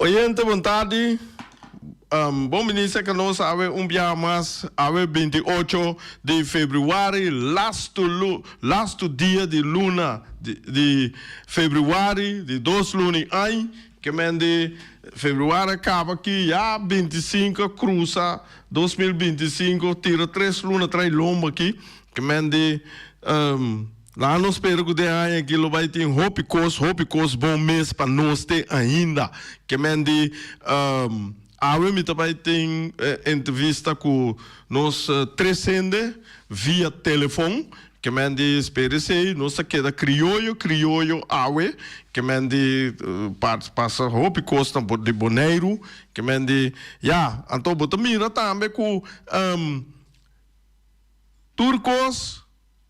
Oyente, boa tarde. Bom ministro, que nós sabe dia mais, 28 de fevereiro, last dia de luna de fevereiro, de 2 lunes aí, que mende fevereiro acaba aqui, já 25 cruza 2025, tira 3 lunas, 3 lomba aqui, que mende lá nós espero que tenha aquilo vai ter hope course bom mês para nós ter ainda, que mende a gente também tem entrevista com nós trecende via telefone, que mende espera-se, nós queda criollo, awe, que mende passa hope costa de Bonaire, que mende, então bota mira também com turcos,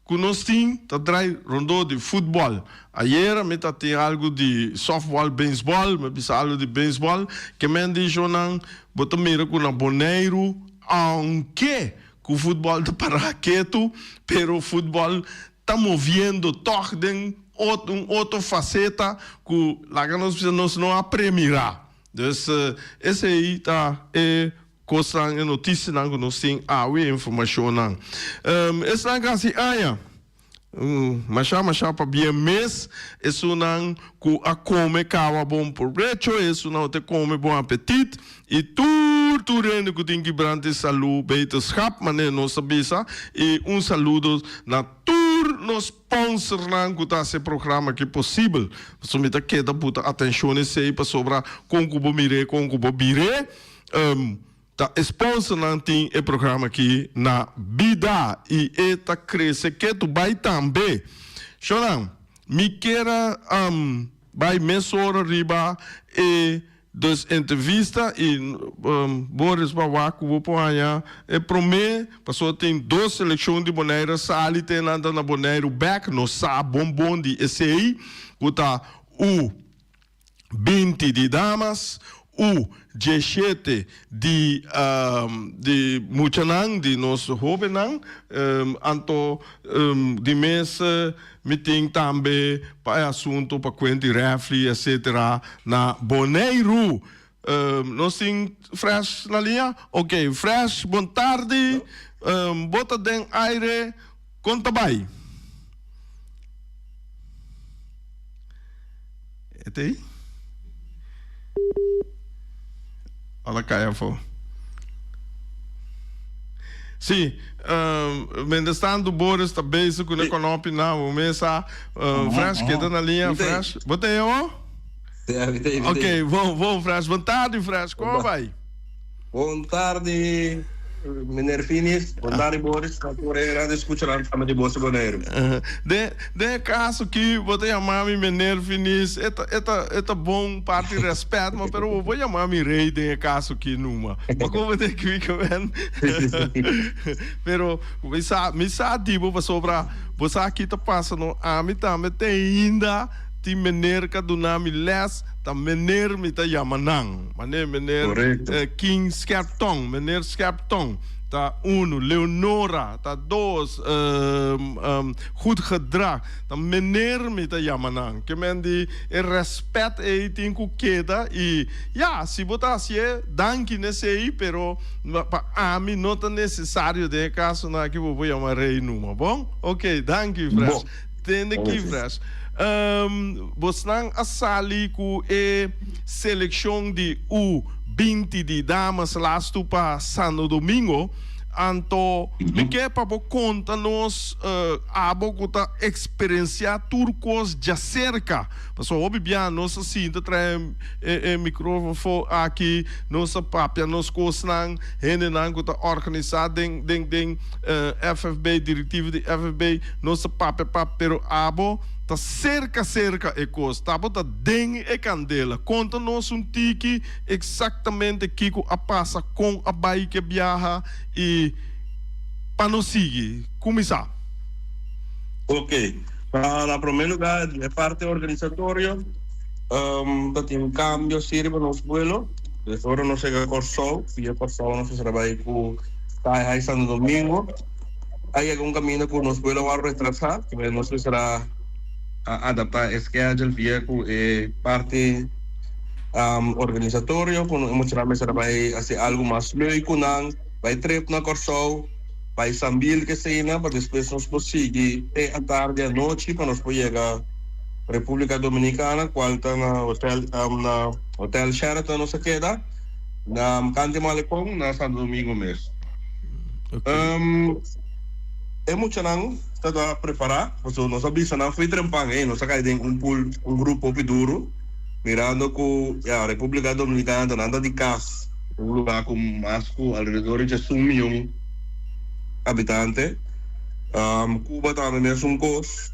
que nós temos, traz rondou de futebol. Ayer, me tem algo de softball, beisebol, me bisa algo de beisebol, que me diz não, bota mira com na Bonaire, aunque o futebol está para quieto, pero o futebol está movendo, torcendo outra faceta que lá que nós não aprendemos. Então, esse aí está coisa notícia que nós temos a informação. Esse é assim, mas para bem mês, isso não que a come cava bom proveito, isso não te come bom apetite e tudo rende que tem que brande saúde, beterschap, mas não sabia e saludo na tour nos sponsor que tá esse programa que é possível. Só me tá queda puta atenção nesse aí para sobrar concubo bire. Tá sponsor não tem o programa aqui na vida e eta cresce que tu vai também. Choram, me queira vai mesora riba e das entrevistas e Boris Bawaku vou pôr aí e promete passou tem 2 seleções de Bonaire sali tem nada na Bonaire back no sa bom de esse aí o tá o 20 de damas o 17 de Muchanang, de nosso Hobenang, anto de mês meeting também para assunto para quente refri, etc. na Bonaire. Nós temos Fresh na linha? Ok, Fresh, boa tarde. Bota den aire, conta bem. É aí? Olha cá, sim, menestando Boris está bem com o econômico não, mesa Fresh que está na linha Fresh, botei eu? Ok, vamos Fresh, boa tarde Fresh, como vai? Boa tarde, Miner Finis, boa tarde Boris, agora escutar a fama de Bossa Bonaire. De caso que botei a mami Miner Finis, é bom parte de respeito, mas pero vou chamar mi rei de caso que numa. Mas como tem que ficar bem? Pero me sabe tipo para sobrar, você aqui tá passando a mim também tem ainda ti mener ka dunami les ta mener mi ta yamanang mener King Skerptong mener Skerptong ta 1 Leonora ta 2 goed gedrag ta mener mi ta yamanang que men di respeito e tem ku queda e se botar assim danke nesse aí pero para a mim não tá necessário de caso na que vou chamar rei numa bom ok danke Fresh tem aqui Fresh Bosnang asali ku seleção de U20 de damas lasto para Santo Domingo Anto, me quer para conta-nos abo kuta experiência turcos já cerca. Passou o bibia nossa assim, trai microfone aqui, nossa papia, nos cosnan, henenang kuta organizado den FFB, diretivo de FFB, nossa papia pero abo tá cerca e coisa, tá bota den e candela. Conta-nos tiki exatamente Kiko a passa com a baia que viaja e para nos seguir. Começar. Ok. Para primeiro lugar, é parte organizatória. Tem um cambio sirva nos vuelos. De fora não chega a Corsol. E a Corsol não se trabalha com Caia Santo Domingo. Aí é um caminho que nos vuelos vão retrasar. Que não se será adaptar a schedule via com parte organizatória. Quando emocionalmente se trabalha assim algo mais lógico, vai trip na Corsol. Vai Sambil que se ina, para depois nós conseguir até a tarde, à noite, para nós poder chegar à República Dominicana, qual está na hotel Sheraton, não se queda, na Cante Malecón, na Santo Domingo mesmo. É muito não, está a preparar, porque nós sabemos não foi trampang, nós acabamos um grupo duro, mirando com a República Dominicana, nada de casa, lugar com mais ao redor de 1 milhão habitantes. Cuba também mesmo coisa.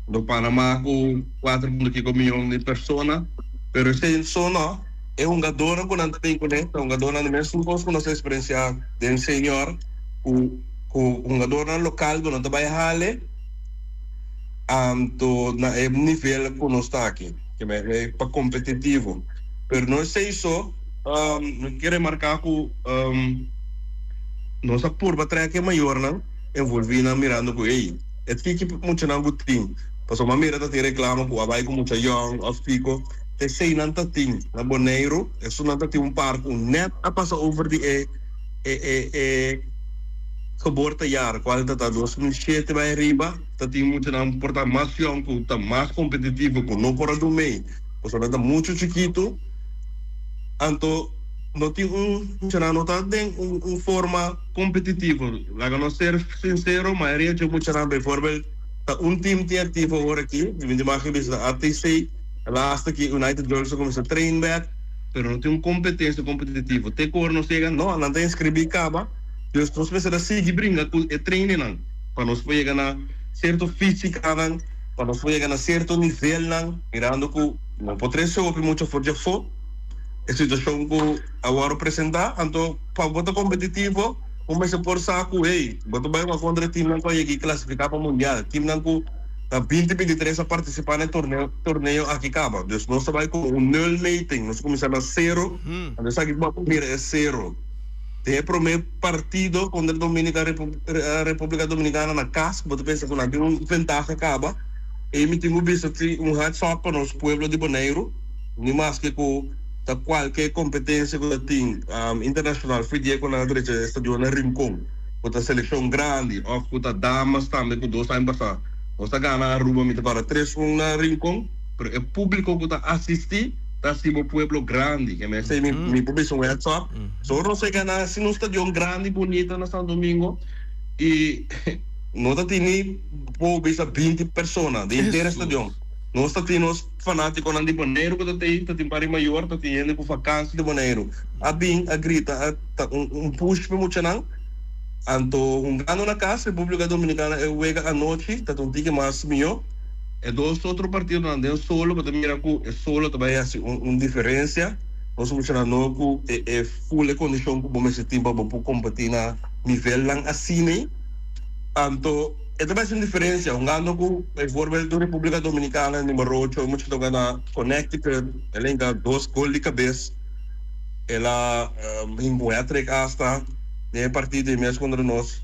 No Panamá com 4,5 milhões de pessoas. Pero essa zona é uma dona que não tem conecta, uma dona mesmo coisa com nossa experiência de senhor, com uma dona local que não trabalha na nível que nós está aqui, que é para competitivo. Pero não sei só, quero marcar que nossa curva treca é maior, não? Envolvida mirando com ele. É que muito não tem. Passou uma mira te reclama com a vai com muita young, of pico. Te sei não tem. Na Bonaire, é só não tem parque, net a passar over de geboortejaar, qual está 2007 vai arriba, tem muito não portar mais young, que está mais competitivo, que não pode do meio. Passou não está muito chiquito. Então não tem forma competitiva. Lá não ser sincero, a maioria de muitos não, por exemplo, time tem ativo agora aqui, de mais que a ATC, last aqui United Girls começa a train back, mas não tem competência competitiva. Tem cor não chega, não tem escrever caba, então nós precisamos seguir brincar com o treino não, para nós poder ganhar certo físico não, para nós poder ganhar certo nível não, mirando que não pode ser muito forte for. A situação que agora apresentar, então, para botar competitivo, começa por saco, botar bem uma contra time não vai aqui classificar para o Mundial, time não que está 2023 a participar no torneio aqui acaba, então nós vai com um null meeting, nós começamos a 0, nós aqui vamos primeiro é 0. Tem o primeiro partido contra a República Dominicana na casa, você pensa que não tem uma vantagem acaba, e me tenho visto heads up para nosso povo de Bonaire, nem mais que com da qualquer competência que tem internacional, foi dia com a direita estadio na Rincon, com a seleção grande, ou com a damas também, com 2 anos passar. Nós ganhamos a Aruba, para 3 na Rincon, pero o público que está assistir, está sendo um povo grande, que me sei, me publicação é só. Só não sei ganhar assim um estadio grande, bonito, na Santo Domingo, e não está tendo, pô, 20 pessoas, de inteiro estadio. Nós temos fanáticos de Bonaire, que tem para maior, que tem com vacância de Bonaire. A grita, push para muito não. Então, ano na casa, República Dominicana, eu chego à noite, está um tique mais melhor. E 2 outros partidos não tem solo, mas mira que é solo também assim uma diferença. Nós somos não que é full condição que vamos ter para competir na nível lang assim. Então esta vai ser uma diferença. Um ano que, por exemplo, da República Dominicana, número 8, muito toca na Connecticut, ela ainda 2 gols de cabeça. Ela vai hasta né partido mesmo contra nós.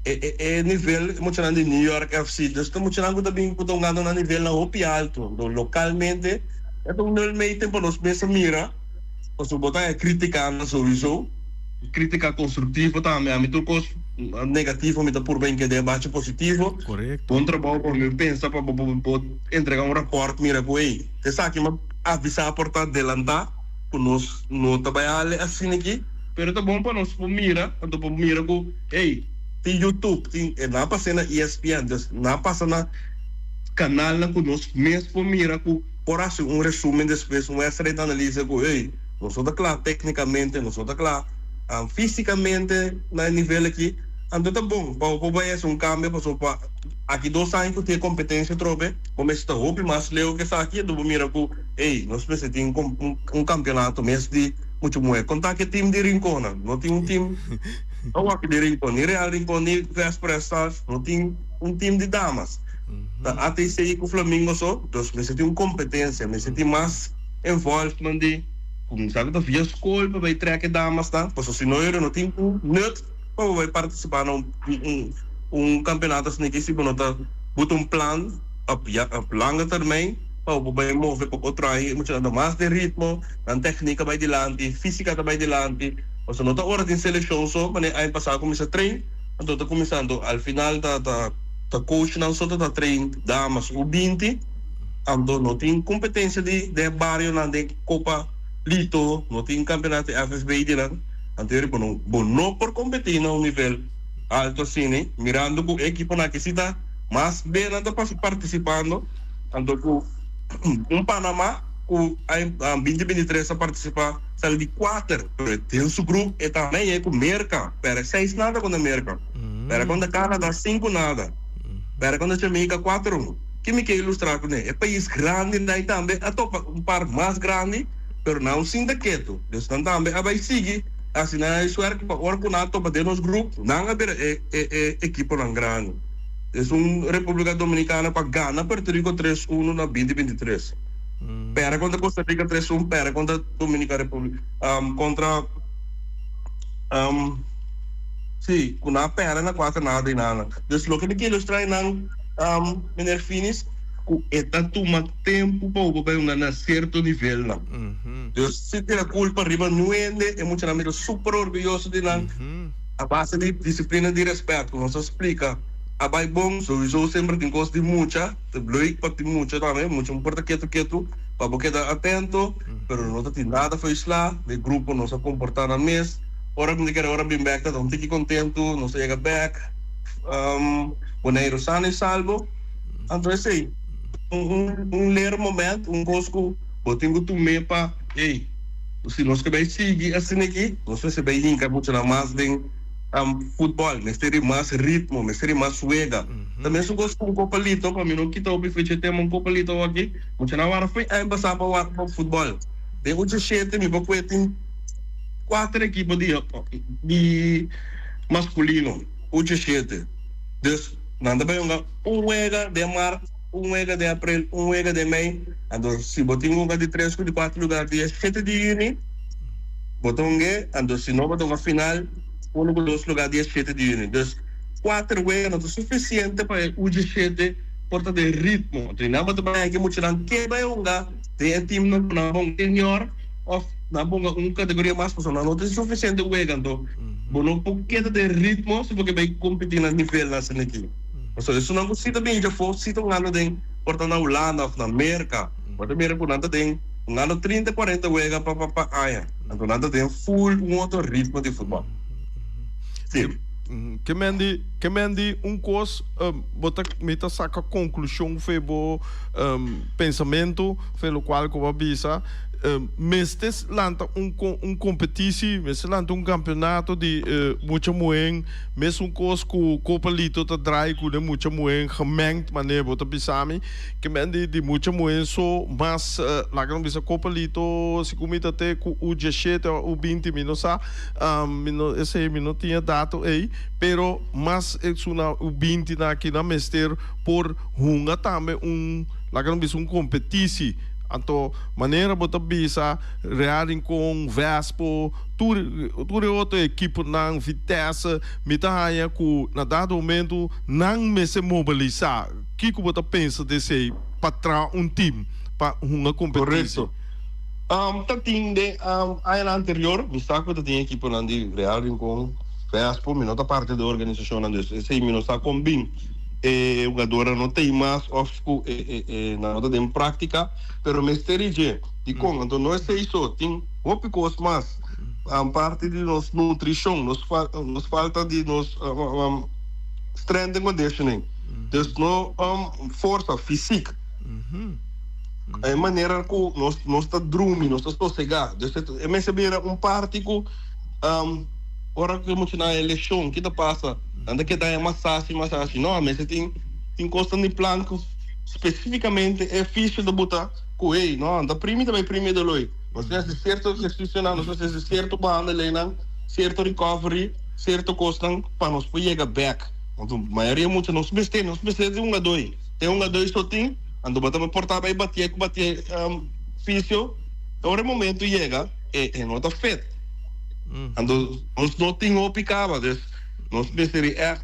É nível muito de New York FC. Nós estamos muito também jogando na nível na hopi alto. Localmente, é um meio tempo nós mesmo mira, nós botar criticar na solução. Crítica construtiva também, a mim coisa negativo, me dá por bem que debate positivo. Correto. Bom trabalho para mim pensar para entregar um rapport, mira com ele. Você sabe que me avisar a porta adelantar, que nós não trabalhamos assim aqui, pero tá bom para nós por mira, então por mira com, ei, tem YouTube, tem, na passa na ESPN, na passa na canal na conosco, mesmo por mira com, por assim, resumo depois, extra de análise com, ei, nós somos claro tecnicamente, nós somos claro fisicamente, na nível aqui, então tá bom, para o cambio, para aqui 2 anos que tem competência trope, como está roupa mais leu que está aqui, do mira com, ei, nós precisamos campeonato mesmo de muito moe. Contar que time de Rincona, não tem time, não aqui de Rincona, nem Real Rincona, nem Véspera Stars, não tem time de damas. Até isso aí com o Flamengo só, então precisamos competência, precisamos mais involvement de, como sabe, da via escola para vai trecar damas, tá? Porque se não tem nut para vai participar num campeonato assim que se bonota, botar plano a longo termino. Para mover para outro aí, muito mais de ritmo, a técnica vai dilante, física vai dilante. Ou seja, não está hora de seleção só, mas aí passar começa a treinar, então está começando, ao final tá coach não só tá treino damas o 20, então não tem competência de barrio não de Copa Lito, não tem campeonato FSB de lá, então não por competir no nível alto assim, mirando com equipe na que se está, mas bem não está participando, então Panamá, o 2023 a participar, saiu de 4, tem o grupo e também é com Merca, para 6 nada com a Merca, para quando a Canadá 5 nada, para quando a Jamaica 4-1. Que me quer ilustrar com ele? É país grande daí também, a topa par mais grande, pero não sindicato, então também vai seguir, assim na história que o campeonato para nos grupos, não é equipe não grande. É uma República Dominicana para Gana, Puerto Rico 3-1 na 2023. Pera contra Costa Rica 3-1, pera contra Dominicana República. Contra. Sim, com a pera na 4 nada e nada. Então, o que eu ilustrar não, Miner Finis, é tanto tempo para um certo nível. Então, se tem a culpa, arriba no ende, é muito super orgulhoso de nós. A base de disciplina de respeito, como se explica. Abai bom, sowieso sempre tem coisa de muita, leuk para tem muita também, muito importa quieto, para você estar atento, pero não tem nada foi lá, o grupo não se comportar na mesa, ora me quer ora bem back, não fique contento, não se chega back, boneiro sano e salvo, então é assim, ler momento, cosco, botinho tu me para, ei, se nós que vai seguir assim aqui, nós se vai linkar muito na mais bem futebol, mesteri mais ritmo, mesteri mais suega. Também se gosto com Copa Lito, para mim não quita o bife de tema Copa Lito aqui, muito na hora foi aí passar para o futebol. Tem o G7, me vou tem 4 equipes de masculino, o G7. Então, nada bem wega de março, wega de abril, wega de maio. Então, se botar lugar de 3, de 4 lugares de 7 de junho, botar então se não botar uma final, um dos lugares de 7 de junho. Então, 4 wegas não é suficiente para o G7 porta de ritmo. Então, não vai que muito não quebra tem time na bom senior ou na bom categoria mais pessoal não tem suficiente wega então, não pouquinho de ritmo se você vai competir no nível nacional aqui. Então, isso não precisa bem já for se um ano tem porta na Holanda, na América, porta América por nada tem um ano 30, 40 wega para aia. Então, nada tem full outro ritmo de futebol. Sim. Que mendi coisa, bota meta saca conclusão foi bom pensamento pelo qual como avisa mestes lanta competitie mestes lanta campeonato de muita moen mesmo coisa com Copa Lito tá drai com de muita moen gemengd maneira bota pisami que mendi de muita moen so mas lá que bisa Copa Lito se comita até com o 17 ou 20 minutos esse minuto tinha dado aí pero mas é uma o 20 aqui na mester por hunga também lá que bisa competitie então, maneira bota bisa rearem com Vespo, tudo outra equipe na Vitesse, mitaia com na dado momento não me se mobilizar. Que você pensa desse para time para uma competição? Correto. Tatinde ano anterior, me saco da tinha equipe na de rearem com Vespo, minota parte da organização na desse, esse minota com BIM. O jogador não tem mais na nota de prática, pero me esterige. E como então não é isso, tem outras coisas mais. parte de nossa nutrição, nos falta de nos strength and conditioning. Dus no força física. É maneira que nós está dormindo, nós está sossegado. Dus é mais parte que ora que muito na eleição que passa, anda que dá massagem, não, mas tem constante plano que especificamente é fixe de botar com ele, não, da primeira de loi. Nós temos certo institucional, nós temos certo behandeling, certo recovery, certo custo para nós poder chegar back. Então, a maioria muito nós precisamos de dois. Tem dois só tem, ando botar portar para bater físio. Agora o momento chega é não está feito. Ando nós não tem picava, nós precisamos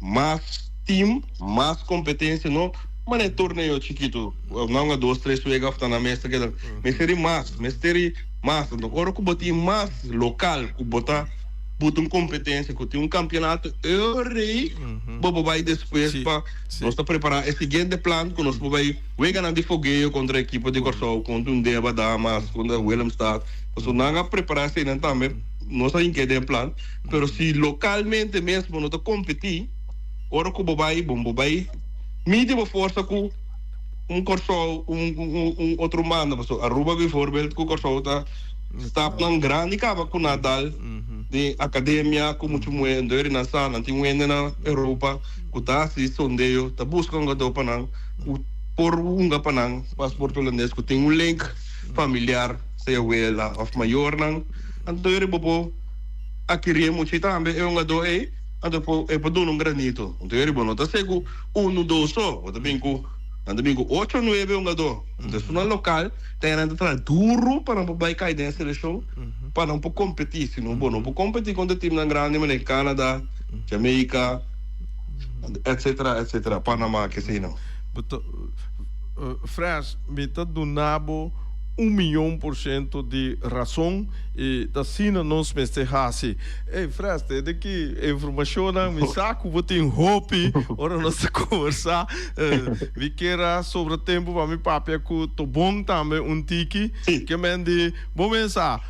mais team, mais competência, não. Mas é torneio chiquito, não há 2, 3 chega a na mesa que mais, agora que botar mais local, que botar competência, que tem campeonato rei, vai depois para nós preparar esse seguinte plano que nós vai ganhar de fogueio contra a equipe de Corsol, contra Deba Damas, contra Willemstad, nós não preparar esse também, nós não tem que plano, mas se localmente mesmo nós competir, agora que vai mídia força com Corsol, outro manda, Aruba bijvoorbeeld, que o Corsol está num grande cava com Nadal, de academia, com muito moendo, na sala, tem moendo na Europa, que está assim, sondeio, está buscando um panang, por panang, passaporte holandês, que tem link familiar, seja abuela, ou maior, então ele bobo, aqui muito também, é depois é para dar granito. Então ele não está seguro 1, 2 só. O domingo 8, 9 jogador. Então se no local tem que entrar duro para não vai cair nessa seleção, para não competir. Se não pode competir com o time grande, mas Canadá, Jamaica, etc. Panamá, que sei não. Fresh, me está dando 1.000.000% de razão e da cena nós mestejasi. Ei, Fresh, de que informação me saco, vou ter hobby, ora nós conversar, vi que era sobre o tempo para me papia que tô bom também tiki, que me de, bom pensar,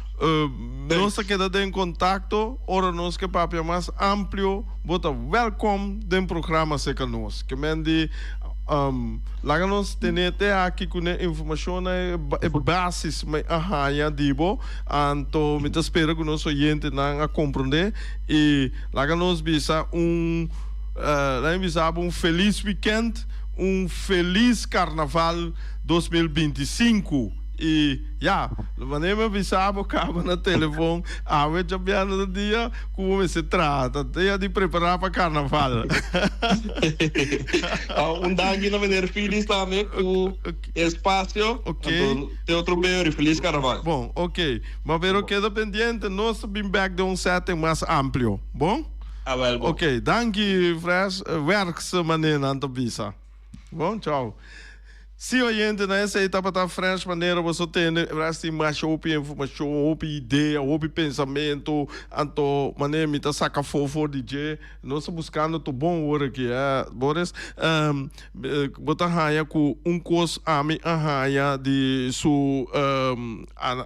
nós queda em contato, ora nós que papia mais amplo, bota welcome do programa seca nós, que me de lá nós temos aqui com informação basis mas já digo então me espero que nós oyentes não compreender e lá nós bisa feliz weekend feliz carnaval 2025 e wanneer we samen kwamen na telefone, we já no dia como se trata, dia de preparar para carnaval. Dank na maneira feliz também com espaço. Ok. Tem outro bem feliz carnaval. Bom, ok. Mas pero queda pendiente, nós bem back de setting mais amplo, bom? Well, bom. Ok, dank Fresh, werkzaamheden aan de visa. Bom, tchau. Se oyente nessa etapa da frente maneira você tem mais informação, ideia, pensamento, então maneira me tá saca fofo DJ, nós buscando to bom hora que é, Boris, botar raia com curso a mim raia de su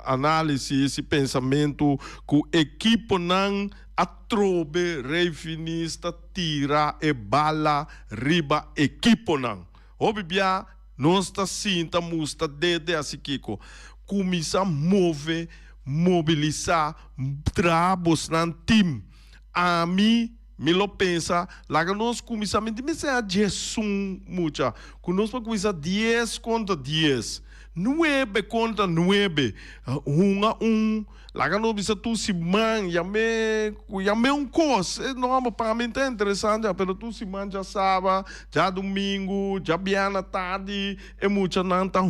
análise, esse pensamento com equipe não atrobe refinista tira e bala riba equipe não, obvia nós está sinta musta desde assim Kiko começa a mobilizar trabalhos no time a mim me lo pensa lá que nós começamos a dizer a Jesus mucha que nós vamos começar 10 contra 10 9 contra 9 lá que nós bisa tu si man ya me coisa não é para mim é interessante mas tu si man já sábado já domingo já biana tarde é muita nanta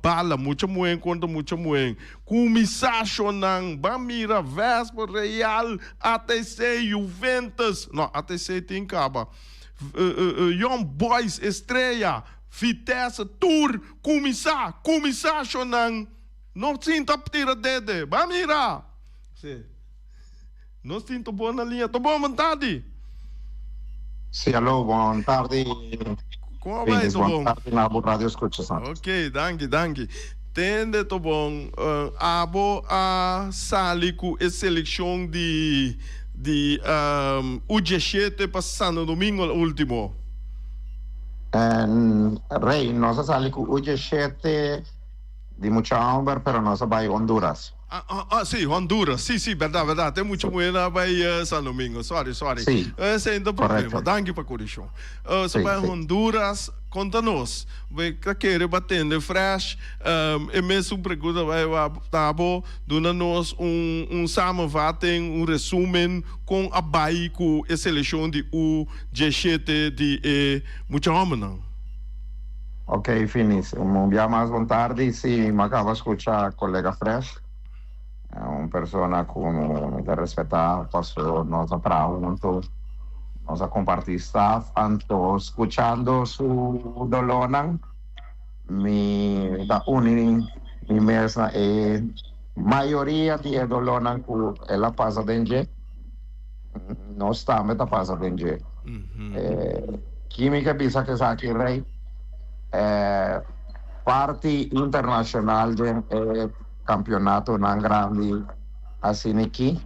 bala muita moen contra muita moen começação não Bamira Vespa Real ATC Juventus não ATC tem caba Young Boys Estrela Vitesse Tour começação não sinta tira dede, vai mirar. Não sinta boa na linha, tô boa vontade. Sim, alô, boa tarde. Como vai, tô bom? Boa tarde na rádio escuta. Ok, danke. tende to bom abo a sali com a seleção de U17 para Santo Domingo último. Rey, nós salimos com o G7 de Muchamber, pero nós vai Honduras. Sim, Honduras. Sim, verdade. Tem muito buena para Santo Domingo. Sorry. Sim. Esse é o problema. Correto. Danke para correção. Se Sim, vai sim. Honduras, conta-nos. Vai querer batendo fresh. E mesmo pergunta vai tabo, dando-nos samenvatting, resumen com a Bahia com a seleção de U17 de Muchamber. Ok, finis. Um dia mais boa tarde. Sim, me acaba de escutar colega Fresh. É uma pessoa com muito respeitar, passou nossa junto, nossa compartilhar staff, anto escuchando su dolonan, mi da uni mi mesma e maioria de dolonan ku ela passa dentro, nós também tá passa dentro. Química bisa que sa aqui rei, parte internacional de campeonato nan grande assim aqui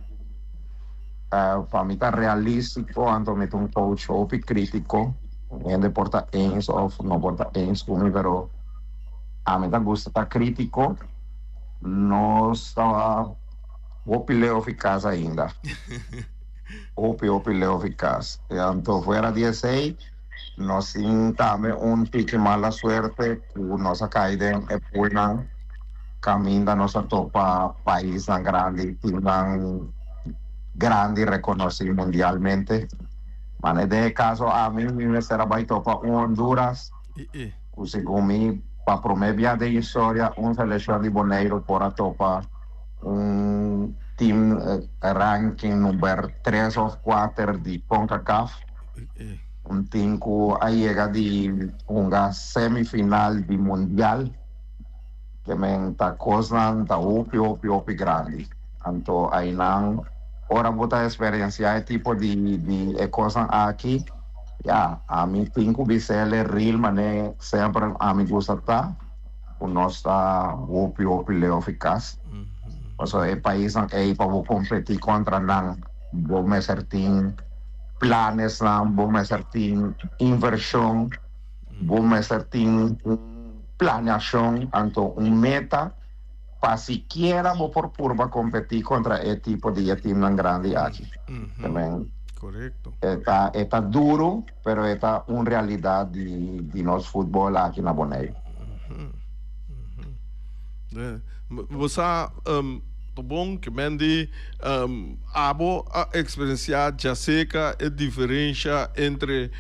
para mim tá realístico anto me um coach ou crítico ainda porta ens ou não porta ens comigo pero a mim tá gosta tá crítico nós tá opileo eficaz ainda opileo eficaz anto fuera 16 nós sim também pique mala suerte nossa caída é buena caminda nossa topa país tan grande grande reconocido mundialmente mas de caso a mí me será vai topa Honduras segundo mim para promedia de história seleção de Boneiro por a topa team ranking número 3 ou 4 de CONCACAF team que chega de uma semifinal de mundial que men ta cosnan ta upi grande. Anto aí não ora bota experiência tipo de coisa aqui. A mim tenho bisele real mané sempre a mim gosta tá. O nosso tá upi leo eficaz. Então é país aí para competir contra não bom certinho planes não bom certinho inversão bom certinho planeação, então meta para siquiera por purba competir contra esse tipo de time grande aqui. Também. Correto. Está duro, pero está uma realidade de nosso futebol aqui na Bonaire. Você bom que mendi abo a experienciar já seca a diferença entre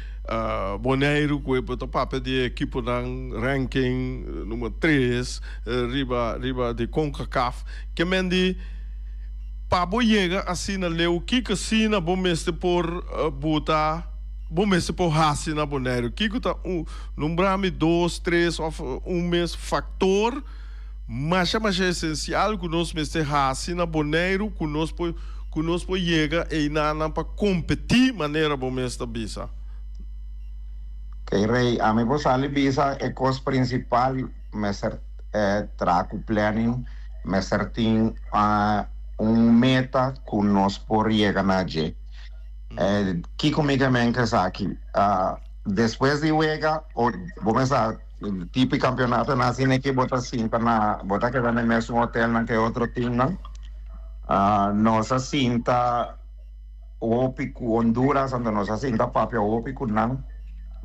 Bonaire que é o papel de equipe dan ranking número 3 riba de CONCACAF que mendi Pabo chega assim na leu que assim na bom mestre por botar bom mestre por raça na Bonaire que tá nombrame 2, 3 ou mês factor mas é essencial que nós mestre raça na Bonaire que nós chega e na para competir maneira bom mestre bisa. Ok, Rei, a mim você ali bisa é coisa principal mestre traco planning mestre tem meta que nós por chegar na G. Que comigo é que aqui depois de chegar ou vamos a tipo campeonato na cine que bota cinta na bota que no mesmo hotel na que outro time nossa cinta opico Honduras onde nossa cinta papel opico não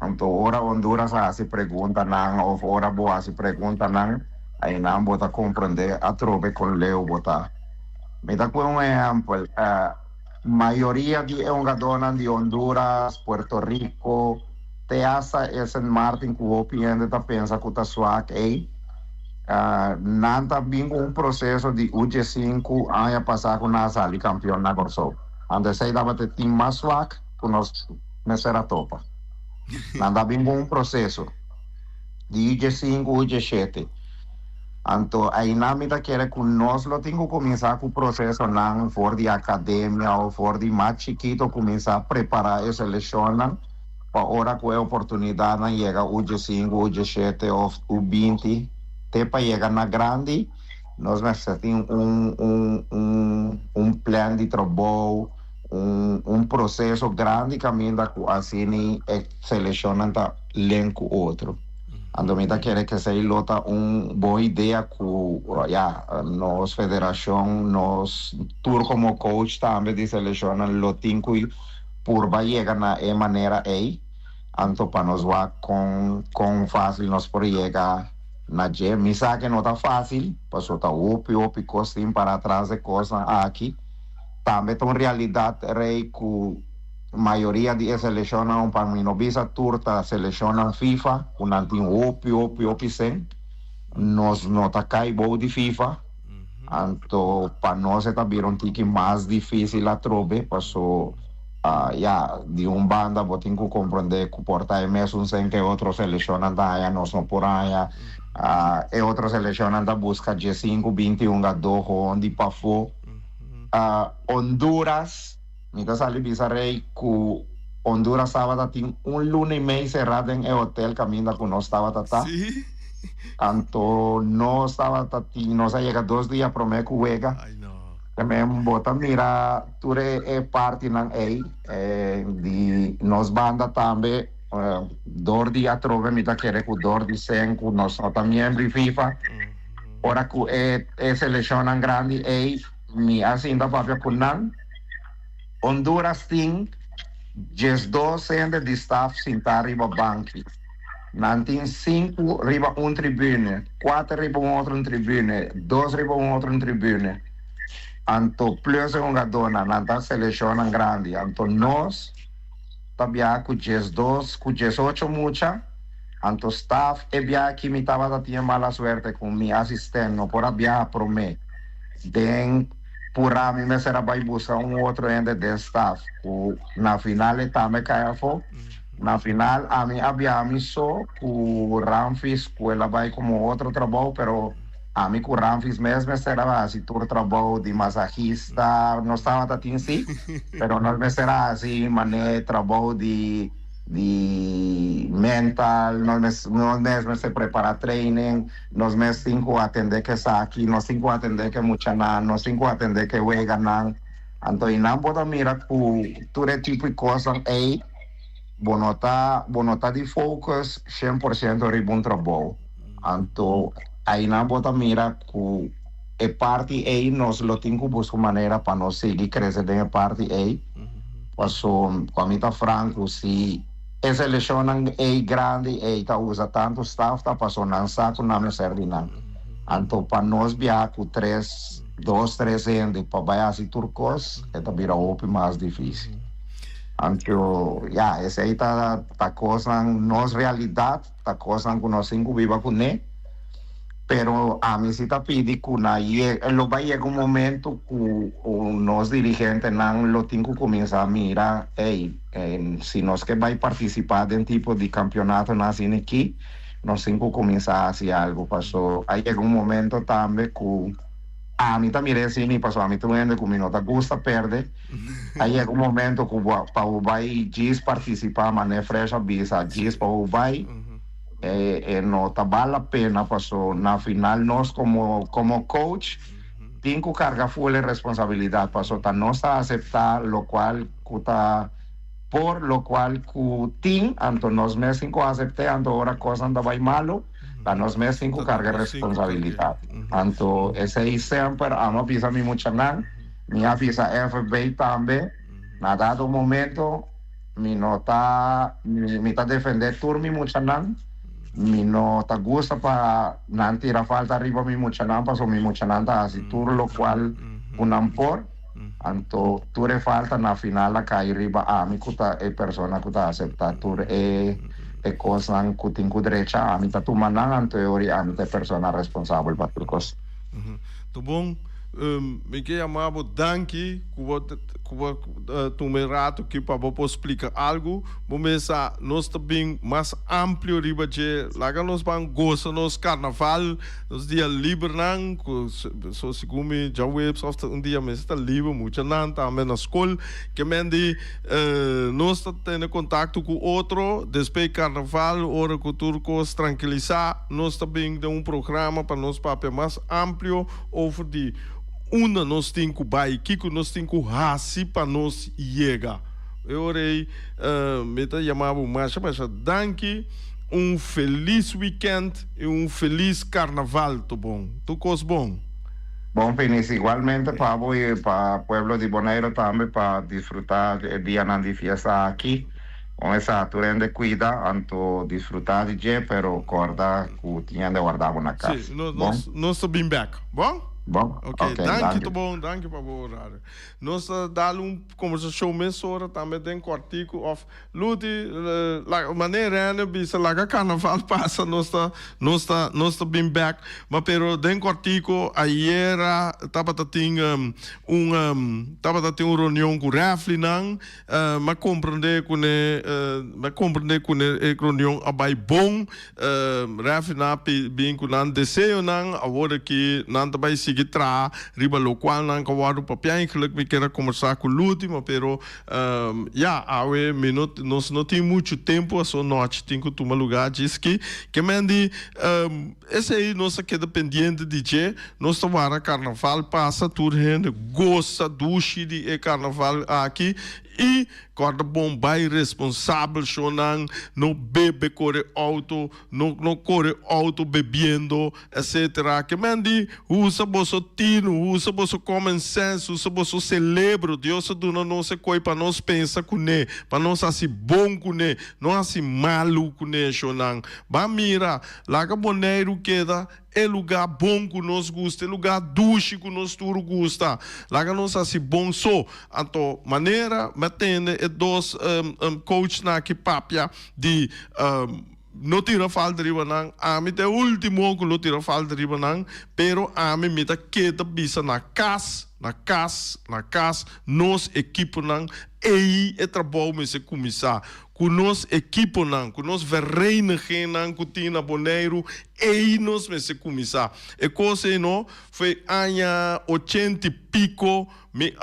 então ora Honduras se pergunta não ou ora boa se pergunta não aí não bota compreender a trobe com leu bota me dá com exemplo maioria de jogadores de Honduras Puerto Rico Teasa e San Martin que o piende tá pensa que tá suave aí não tá bem processo de UG5 aí passar com a sala campeão na Corso onde sei dava ter time mais suave que nós será topa não tá bem processo de UG5 UG7 então aí na meta quer que nós lo tenho começar com o processo não for de academia ou for de mais chiquito começar a preparar a seleção para hora que a oportunidade não chega UG5 UG7 ou U20 tepa llega na grande, nós temos um plano de trabalho, um processo grande caminho assim selecionando elenco outro. Andomita quer que se lota boa ideia com nós federação, nós tour como coach também de selecionar lotinho por vai chegar na maneira aí. Anto para nós vai com fácil nós por chegar na G. Misa que não está fácil, passou tá opi costinho para trás de coisa aqui. Também tem realidade rei que a maioria de selecionam para mim não bisa turta selecionam FIFA, o nantinho opi sem. Nós não tá caibo de FIFA. Anto para nós está viram tique mais difícil a trobe, passou de banda botin que compreender que porta mesmo sem que outro selecionam da nós não por aí. E outro selecionam da busca de 5-21 a 2 onde para fora. Honduras, mita sali bisa rei que Honduras estava tem lunes e meio cerrado em hotel caminho que nós estava tá. Sí. Anto nós estava nós chega 2 dias para me cuega. Ay, no. Também bota mira ture parte nan de nós banda também dor dia trove mita querer que dor de senco nós também membro FIFA. Ora que selecionam grande mi assim da papel kunan Honduras tem 12 de staff sentar riba banki. Nantin 5 riba tribune, 4 riba outro tribune, 2 riba outro tribune. Anto plus dona, nanta selecionam grande. Anto nós tabia com 12, com 18 mucha. Anto staff bia que me tava tinha mala suerte com mi assistente, no por abia pro me. Den por mim me será vai buscar outro ende de staff. Na final também caiu fo. Na final a mim havia só o Ramfis que ela vai como outro trabalho, pero a mim com o Ramfis mesmo será assim todo trabalho de massagista, não estava assim sim, pero não me será assim maneira trabalho de mental, nós mesmo se prepara training, nós mesmo cinco atender que está aqui, nós cinco atender que mucha nós cinco atender que wega nan, então e não pode mirar que todo tipo de coisa aí, bonota de focus 100% riba trabalho, então aí não pode mirar que é parte aí nós lo tenho buscar maneira para nós seguir crescer em parte aí, passou com a mita franco se selecionam grande tá usa tanto staff tá passou não saco não me serve não então para nós viajar com 2-3 anos para vai assim turcos tá vira mais difícil então esse aí tá coisa nossa realidade tá coisa que nós cinco viva com ele pero a mim se tá pedindo que não vai chegar momento que nós dirigentes não lo tem que começar a mirar se nós que vai participar de tipo de campeonato assim aqui nós temos que começar a fazer algo passou aí chega momento também que a mim também é assim passou a mim também que me não gosta perder aí chega momento que para o vai participar de maneira fresca visa para o vai não tá vale a pena passou na final nós como coach tem que carregar full responsabilidade passou tá nós tá aceitar lo qual tá por lo qual que tem então nós mesmos que aceitar então ora coisa anda vai malo tá nós mesmos que carregar responsabilidade então esse aí sempre a não pisa me muito não me avisa FB também na dado momento me tá defender turmi muito não mi no ta gusta para não tirar falta arriba mi mucha não paso mi mucha não tá assim tudo lo qual por anto ture falta na final la cai riba a mi kuta persona kuta acepta tur cosa que tenho derecha a mi ta tu manan anto ori a mi te persona responsable para tu cosa Tu bom me que chamava Danke, tu me rato que para você explicar algo, começa nós também mais amplo riba de lá nós vamos gostar nos carnaval, nos dia livre não, so se como já web soft dia mas está livre muito não também na escola, que mende nós tendo contato com outro, depois carnaval, hora que turcos tranquilizar, nós também de programa para nós papel mais amplo over de nós temos que vai, que nós temos que raci para nós chegar. Eu orei, me chamava mais, mas danke, feliz weekend e feliz carnaval, tá bom? Tu cos bom? Bom, Finis, igualmente para vos y para el pueblo de Bonaire también para disfrutar el día de fiesta aquí. Con esa altura de cuida, anto disfrutar de je, pero corda que tienen de guardar una casa. Sim, nós estamos bem back, bom? Bom, Ok, danke, tá bom, danke para o horário. Nós damos conversação mesora também tem cortico of luti la maneira né bisa lá carnaval passa nós tá bem back, mas pero tem cortico ayer tava tinha tava tinha reunião com Rafli não, mas compreender com reunião abai bom, Rafli na bem com nan desejo não, agora que nan também seguir tra riba local não kawado papel eigenlijk me quero conversar com o último pero awe minuto nós não tem muito tempo a sua noite tem que tomar lugar diz que mendi esse aí nossa queda pendiente de je nós tomara carnaval passa tudo gente gosta duche de carnaval aqui e corda bom vai responsável chonan não bebe corre auto não corre auto bebendo etc que mendi usa bosso tino usa bosso common sense usa bosso celebro Deus dona não se coi para nós pensa com ne para nós assim bom com ne não assim malo com ne chonan ba mira lá que Bonaire queda é lugar bom que nós gosta, é lugar duche que nós tudo gosta. Lá que nós assim bom só, então maneira metendo é dois coach na que papia de não tira falta de ribanang, a mim é o último que não tira falta de ribanang, pero a mim me tá queda bisa na casa, nos equipo nang, aí é trabalho me se começar. Com nós equipo não, com nós vereniging não, com tina Bonaire, aí nós me se começar. E coisa não foi ano 80 e pico, me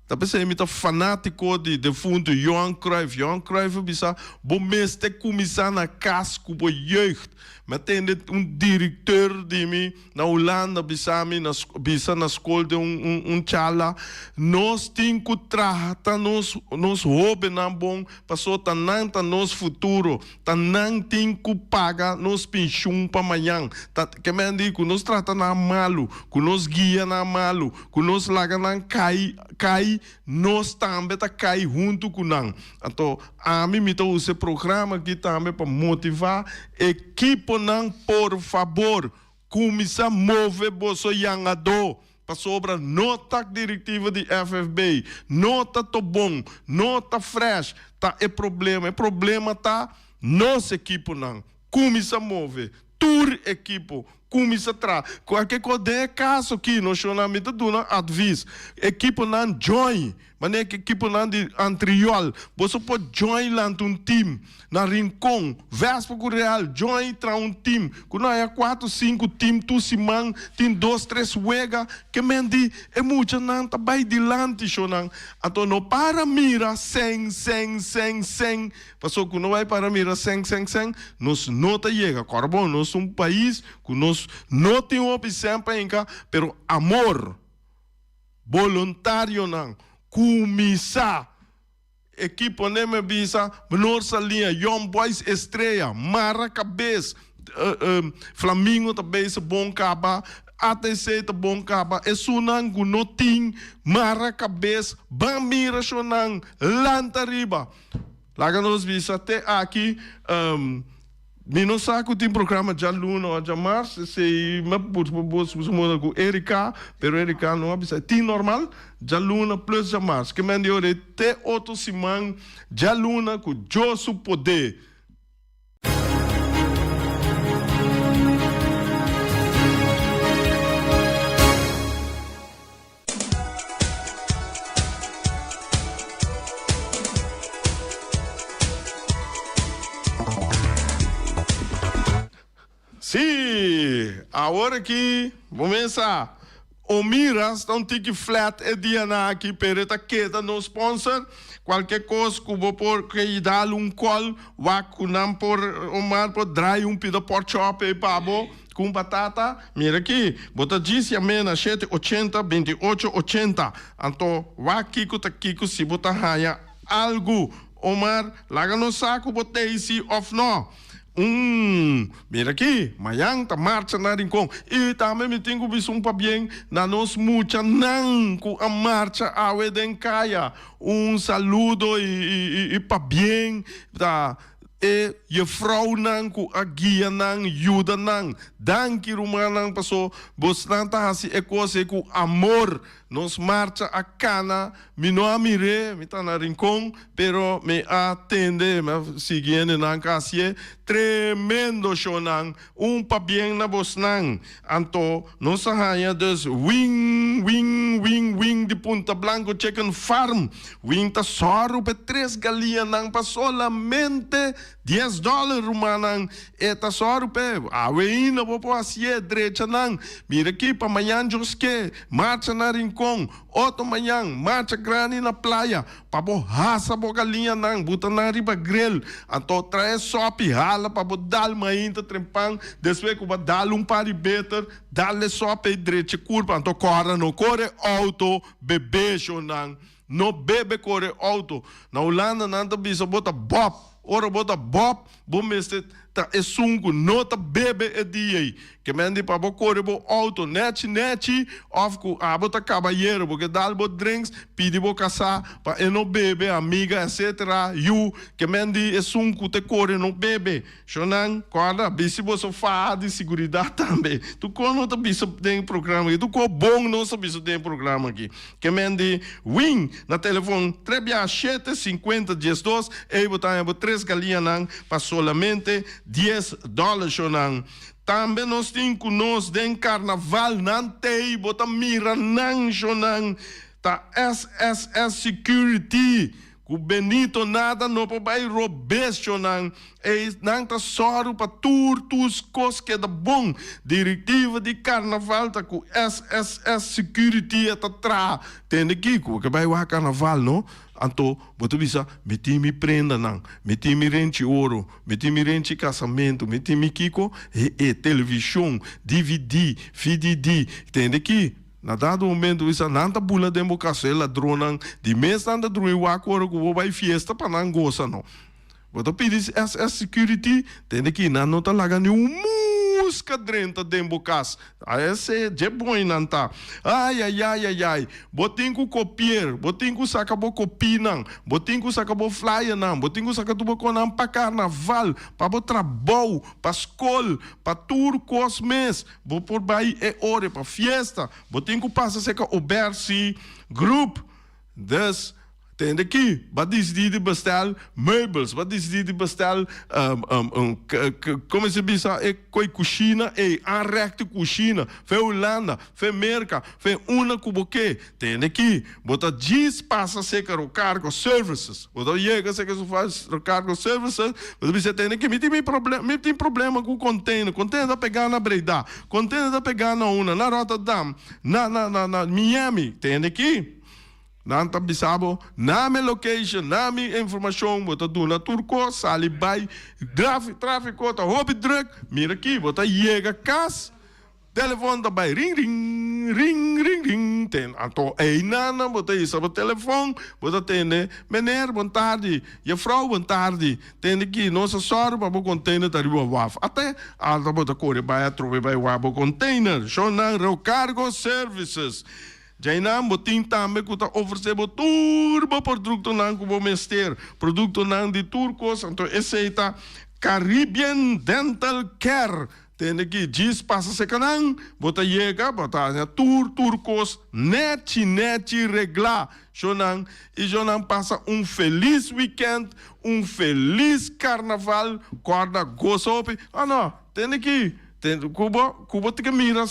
talvez eu me tá fanático de defunto Johan Cruyff bisa, bom mês te começar na casco bo jeugd. Mas tem diretor de mim na Holanda bisa na escola de chala. Nós temos que tratar nos hobby não bom, passou tananta nos futuro, tanang tem que pagar nos pensão para amanhã. Que me digo, nós trata na malo, que nós guia na malo, que nós laga na cai, nós também tá cai junto com não. Então, a mim me dá esse programa aqui também para motivar equipe não, por favor, começa a mover bolso yangado para sobra nota diretiva de FFB, nota to bom, nota fresh, tá é problema tá nossa equipe não, começa a mover, tur equipe começa a tra, qualquer coisa é caso aqui no chamamento do advice, equipe não join, mas é que equipe não de antriol, você pode join lá um time na Rincon, Vespa Real, join tra um time, quando há 4, 5 time, tu se man, tem 2, 3 wega, que mendi é muito não tá bem dilante chonan, então não para mira sem, passou que não vai para mira sem, nós não tá chega, corbo, nós país que nós não temos opção para enca, pero amor voluntário não, começar equipe nem me bisa, nossa linha, Young Boys Estrela, Mara Cabeça, Flamingo também é bom caba, ATC é bom caba, é sunang gunoting, Mara Cabeça, Bamira Shonang, Lantariba. Lá que nós bisa até aqui, não saco tem programa de aluno ou de março, se me pus com Erika, pero Erika não avisa. Tem normal de aluno plus de março. Que me deu até outro semana de aluno com Josu poder. Sim, agora que começa o Miras, então tem que flat é dia na aqui, pereta queda no sponsor, qualquer coisa que vou por que dar call, waku não por Omar por dry pida por chop e pabo com batata, mira aqui, bota disse a mena 780 2880, então waki kuta kiko se bota raia algo, Omar, laga no saco, botei se off no. Mira aqui, mayang ta marcha na rincón. E também me tenho visto para bem na nos mucha nan com a marcha awe den kaya. Saludo e para bem da e je vrouw nan ku agia nan juda nan danki rumanang paso bosnanta hasi ekose ku amor nos marcha a cana mi no amire mi ta na rincón pero me atende me siguiendo nan kasie tremendo shonan pa bien na bosnan anto no sahaya dus wing de Punta Blanco Chicken Farm wing ta soro pe 3 galinhas nan pa solamente $10 rumanang eta soro pe aweina po asie derecha nan mira aqui pa manhã joske marcha na rincón outro manhã marcha grande na praia pa bo raça bo galinha nan buta na riba grill anto traz sopi hala pa bo dal mainta trempang deswe ku ba dal pari better dale sopi derecha curva anto corre no corre auto bebê shonan no bebe corre auto na Holanda nanta bisa bota bop ora bota bop bom este ta esungu nota bebe e dia que mende pa bo corre bo auto net of ku abota caballeiro porque dal bo drinks pidi bo casa pa e no bebe amiga etc you que mende esungu te corre no bebe shonan corda bisi bo sofá de seguridade também tu quando tá biso tem programa tu co bom não sabe biso tem programa aqui que mende win na telefone trebia 750 e botar 3 galinhas nan pa solamente $10 shonan. Também nós temos conosco den carnaval nan tei bota mira nan shonan ta SSS Security o Benito nada no papai robestonan e não tá só para tus cos que é bom diretiva de carnaval tá com SSS Security tá tra tem aqui que vai o carnaval não anto boto bisa metimi prenda não metimi rente ouro metimi rente casamento metimi kiko e televisão DVD FDD tem aqui na dado momento isso não tá bula democracia ladrão de mês não tá drui o acordo que vai fiesta para não goza não boto pedir essa security tem que não tá lá nenhum música dentro da democracia esse é bom não tá ai botem que copiar botem que saca bo copia não botem que saca bo flyer não botem que saca tubo com não para carnaval para bo trabalho para escola para tour cosmes bo por baí é hora para fiesta botem que passa seca o bersi grupo des tem aqui, vai decidir de bestel meubels, vai decidir de bestel, como se diz, coi cozinha, anrechte cozinha, fe Holanda, fe Merca, fe una cuboque, tem aqui, bota 10 passa seca o cargo services, bota chega seca se faz o cargo services, bota você tem aqui, me tem problema com o container da pegar na Breda, container da pegar na Rotterdam, na Miami, tem aqui. Nanta bisabo, name location, name informação, bota do na turco, sali by, tráfico, tá hobby drug, mira aqui, bota chega cas, telefone da by, ring, tem, anto, nana, bota isso, bota telefone, bota tem, meneer, boa tarde, e vrouw, boa tarde, tem aqui, nossa sorte, para o container, tá riba waf, até, alta, bota corre, vai, trove, vai, wabo container, shonan, recargo services, Jainam botin também que está oferecendo turbo produto não que vou mester produto não de turcos então esse está Caribbean Dental Care tem aqui diz passa se canang bota chega bota turcos net reglar Jonan e Jonan passa feliz weekend feliz carnaval corda gozope não tem aqui Cuba tem que mirar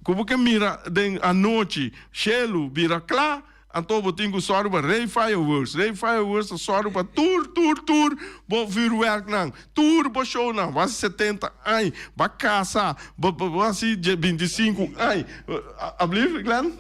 Cuba que mira à noite, chelo, vira clá, Então, eu tenho sorte para Ray Fireworks. Ray Fireworks é sorte para tour. Vou vir work não. Tour, vou show não. Vai 70 anos. Vai caçar. Vai 25 anos. Ablief, Glenn?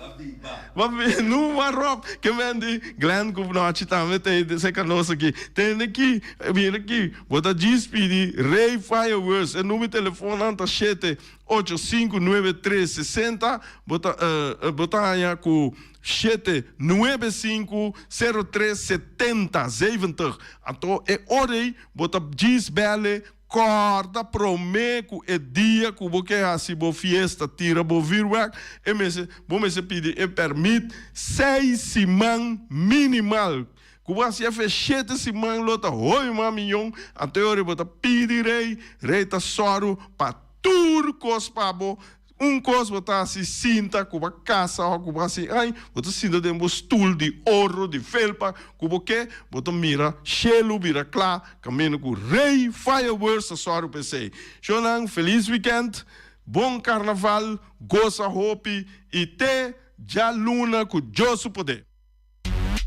Não vai rock. Que vende. Glenn, como não também tem essa canossa aqui. Tem aqui. Vem aqui. Vou dar despedi. Ray Fireworks. É número de telefone. Anta 7859360. Botar aí com 7950370. Então, é hora aí, bota desbele, corda, prometo, é dia que você assim, boa fiesta, tira, boa virwak, e me se pedir, e permite 6 semanas minimal. Que você fez 7 semanas, lota, oi, mamilhão, até hora, bota pedirei, reita soro, para tudo, cospabo, coisa botar assim, cinta, com a caça, com assim, ai, botar cinta de um stool de ouro, de felpa, com o que, botar mira, chelo, mira claro, caminho com Ray Fireworks, só o PC. Jonang, feliz weekend, bom carnaval, goza hopi, e te, já luna, com Josu poder.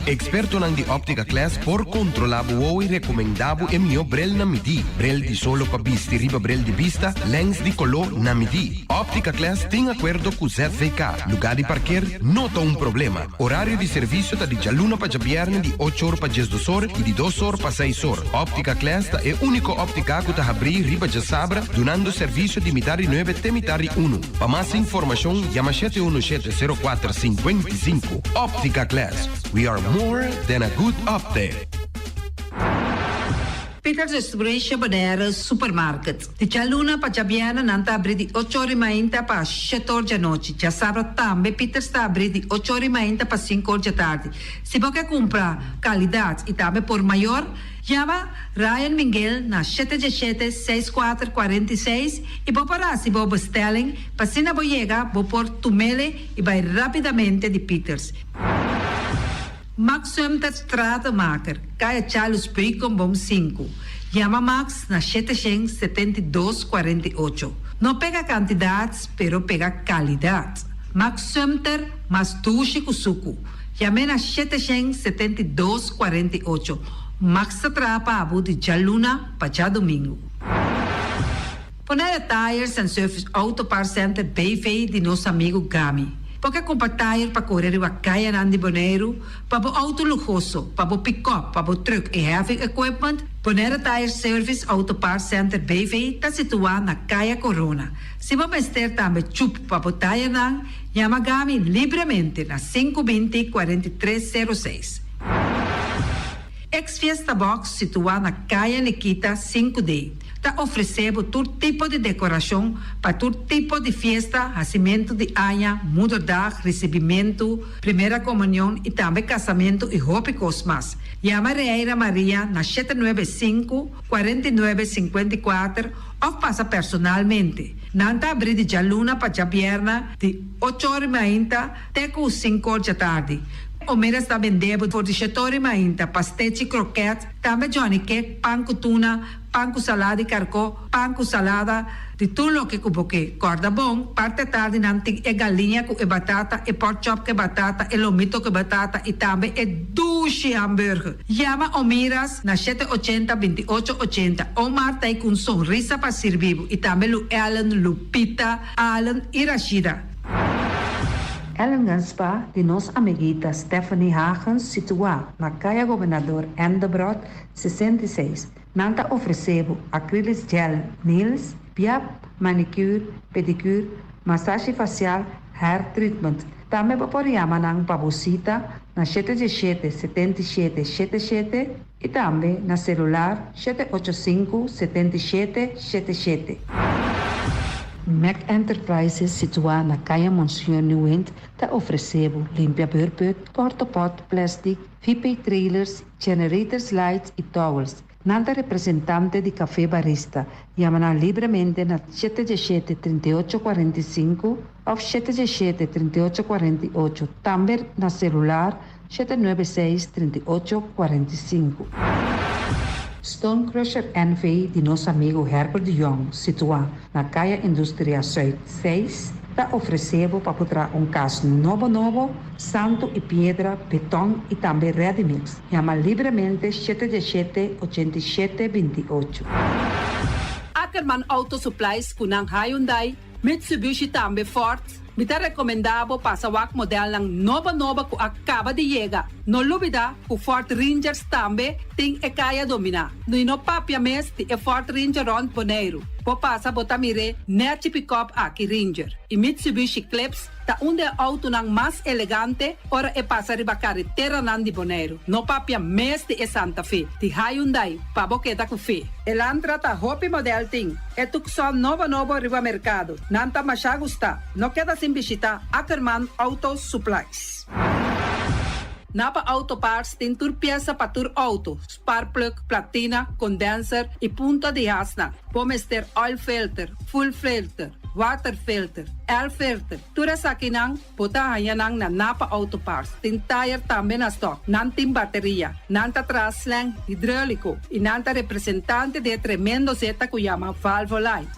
Experto nang di Optica Class por controlabo o recomendabo e mio brel na midi. Brel di solo pa bisti riba brel di vista, lens di color na midi. Optica Class tem acordo com ZVK. Lugar de parquear, nota um problema. Horário de serviço tá de jaluna pa jabierne de 8 horas pa 12 horas e de 2 horas pa 6 horas. Optica Class tá é único óptica que tá abrir riba de sabra, donando serviço de mitari 9 te mitari 1. Pa mais informação, llama 7170455. Optica Class. We are more than a good update. Peter's Restoration Bonera Supermarket. De Jaluna para Jabiana nanta abrir de 8h30 para 7h da noite. Já sabe também Peter's está abrir de 8h30 para 5h da tarde. Se você comprar qualidade e também por maior, chama Ryan Miguel na 717-6446 e vou parar se vou bestelling, para se não vou chegar, vou pôr tumele e vai rapidamente de Peter's. Max Sumter Stratenmaker, Kaya Charles Bricom Bom 5. Chama Max na 77248. Não pega quantidades, pero pega qualidade. Max Sumter, mas tuxi kusuku. Chame na 77248. Max Atrapa Abu de Jaluna, para domingo. Ponera Tires and Service Auto Parts Center BV de nosso amigo Gami. Porque comprar tire para correr o Caia Nandi Boneiro, para o auto luxuoso, para o pick-up, para o truck e heavy equipment, Bonera Tire Service Auto Parts Center BV está situado na Caia Corona. Se você ter também chup para o tire não, chama Gami livremente na 520-4306. Ex-Fiesta Box situado na Caia Nikita 5D. Está oferecendo todo tipo de decoração para todo tipo de festa, nascimento de anha, mudança, recebimento, primeira comunhão e também casamento e roupa cosmas. Chama Reira Maria na 795-4954 ou passa personalmente. Nanta abrir de Jaluna para Jabierna de 8h30 até 5h da tarde. O Mera está vendendo por 17h30 pastete croquete, também Johnny Cake, pão com tuna, pão com salada e carcó, pão com salada, de tudo o que cuboque. Corda bom, parte tarde nanti é galinha com batata, e pork chop com batata, e lomito com batata, e também é duche hambúrguer. Chama o Miras na 780-2880. O Marta aí com sorriso para servir, e também o Ellen, Lupita, Alan e Rashida. Ellen Ganspa, de nossa amiguita Stephanie Hagens, situada na Caia Governador Endebrot 66. Nanta ofereceu acrylic gel nails, piap, manicure, pedicure, massagem facial, hair treatment. Também pode chamar ng pabosita na 777-7777 e também na celular 785-7777. Mac Enterprises, situada na Caia Monsieur Nieuwend, está oferecendo limpia burput, cortopot, plastic, VP trailers, generators lights e towels. Nada representante de café barista. Chama livremente na 717-3845 ou 717-3848. Também na celular 796-3845. Stone Crusher NV de nosso amigo Herbert de Jong, situado na Caia Indústria Zuid 6, está oferecendo para botar caso novo, santo e pedra, betão e também ready mix. Chama livremente 717-8728. Ackerman Auto Supplies kunang Hyundai, Mitsubishi também Ford. Mita recomendado para o modelo ng nova que acaba de chegar. No lubida, o Ford Rangers também tem e kaya domina. No papia mes ti e Ford Ranger Ron Boneiro. Po passa botamire net pick-up aqui Ranger. E Mitsubishi Eclipse ta onde auto ng mas elegante ora e passa riba carretera nan di Boneiro. No papia mes ti e Santa Fe. Ti Hyundai pa boketa ku fe. Elantra ta hopi model ting. E tukson novo riba mercado. Nanta masya gusta. No queda sin visita Ackerman Auto Supplies. Napa Auto Parts tem tur pieza para tur auto, spark plug, platina, condenser e punta de asna. Pomos ter oil filter, full filter, water filter, air filter. Tura sa kinang potahayan na Napa Auto Parts. Tem tire também na stock, nantim bateria, nanta traslang hidráulico e nanta representante de tremendo zeta que chama Valvoline.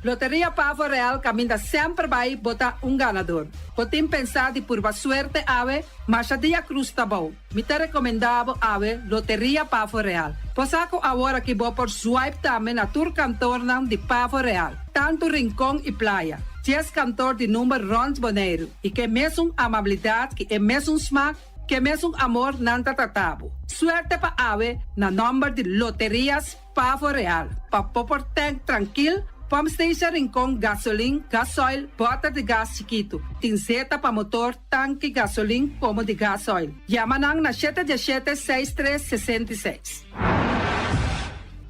Loteria Pavo Real caminha sempre vai botar ganador. Potem pensar de por suerte ave, mas a dia cruz tá bom. Me te recomendava ave Loteria Pavo Real. Posaco agora que vou por swipe também na tour cantor de Pavo Real. Tanto Rincón e Playa. 10 cantor de número Rons Boneiro. E que mesmo amabilidade, que é mesmo smack, que mesmo amor nanta tratabo. Suerte pa ave na número de Loterias Pavo Real. Pa popor tank tranquilo. Pump Station Rincón, gasolina, gasoil, bota de gás chiquito. Tinzeta para motor, tanque, gasolina, como de gasoil. Yamanang na 717-6366.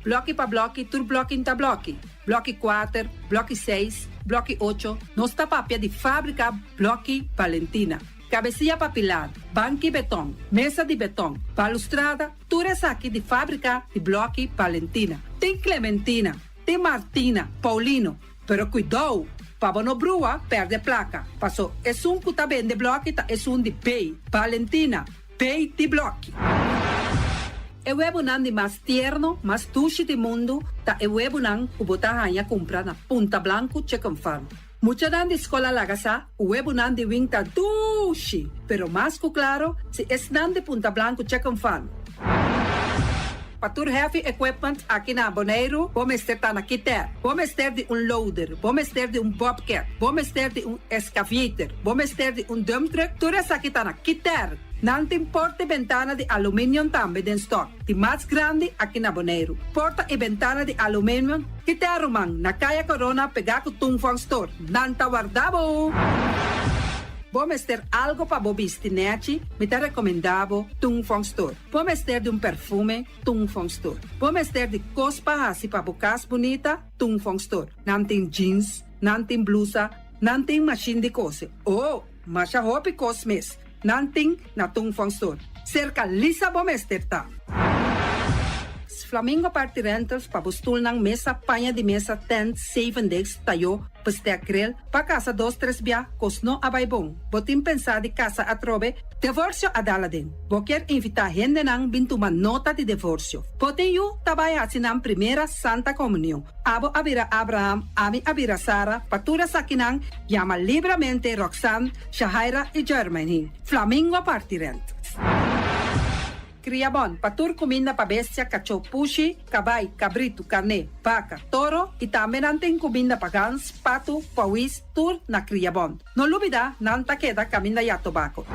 Bloque para bloque, tur bloque inta bloque. Bloque 4, bloque 6, bloque 8. Nossa papia de fábrica, bloque Valentina. Cabecilla papilada, banco e betão, mesa de betão, balustrada, tudo isso aqui de fábrica de bloque Valentina. Tem Clementina. Tem Martina, Paulino, pero cuidado, para não brua, perde placa. Passou, é que tá bem de bloco, é de pay. Valentina, pay de bloco. É o webunan de mais tierno, mais tuche do mundo, tá é o webunan que botar a comprar na Punta Blanco Chicken Farm. Mucha dan de escola lagasa, o webunan de wing tá tuche, pero mais que claro, se é de Punta Blanco Chicken Farm. Patur heavy equipment aqui na Boneiro, vamos ter na Kiter, vamos ter de loader, vamos ter de bobcat, vamos ter de excavator, vamos ter de dump truck, tudo isso aqui na Kiter. Não tem porta e ventana de alumínio também em stock. De mais grande aqui na Boneiro. Porta e ventana de alumínio que te arrumam na Caia Corona pegar com Tungfang Store. Não tá guardado. Vamos ter algo para bobistinete, me te recomendavo Tungfang Store. Vamos ter de perfume, Tungfang Store. Vamos ter de cospa assim para bocas bonita, Tungfang Store. Não tem jeans, não tem blusa, não tem machine de cose. Oh, mas a roupa cosmes. Não tem na Tungfang Store. Cerca lisa vamos ter tá. Flamingo Party Rentals para bustul ng mesa, panha de mesa, tent, 7 days, tayo, pastea grill, pa casa 2-3 bia, kosno abay bong. Botin pensa di casa atrobe, divorcio adala din. Boker invita gente nang bintuman nota de divorcio. Botin yu tabay asinang primera Santa Comunión. Abo abira Abraham, ami abira Sara, patura sakinang, llama libremente Roxanne, Shahaira y Germany. Flamingo Party Rentals. Criabon, patur comida para bestia, cachorro, pushi, cabay, cabrito, carne, vaca, toro e também tem comida para gans, pato, pauis, tur na Criabon. No lubida, nanta queda caminda ya tobacco.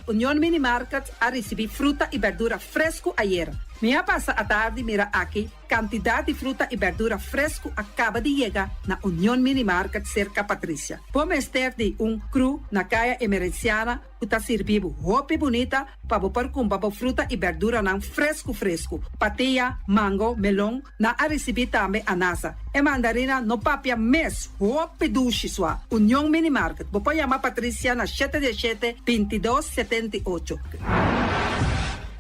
União Mini Market a receber fruta e verdura fresco ayer. Minha passa a tarde mira aqui, quantidade de fruta e verdura fresco acaba de chegar na União Mini Market cerca Patrícia. Vamos ter de cru na caia emergenciana, que está servindo roupa bonita para pôr com fruta e verdura não fresco. Patia, mango, melão, na a receber também anasa. E mandarina no papia mes, roupa duche sua. União Mini Market. Vou chamar Patrícia na 717-2278.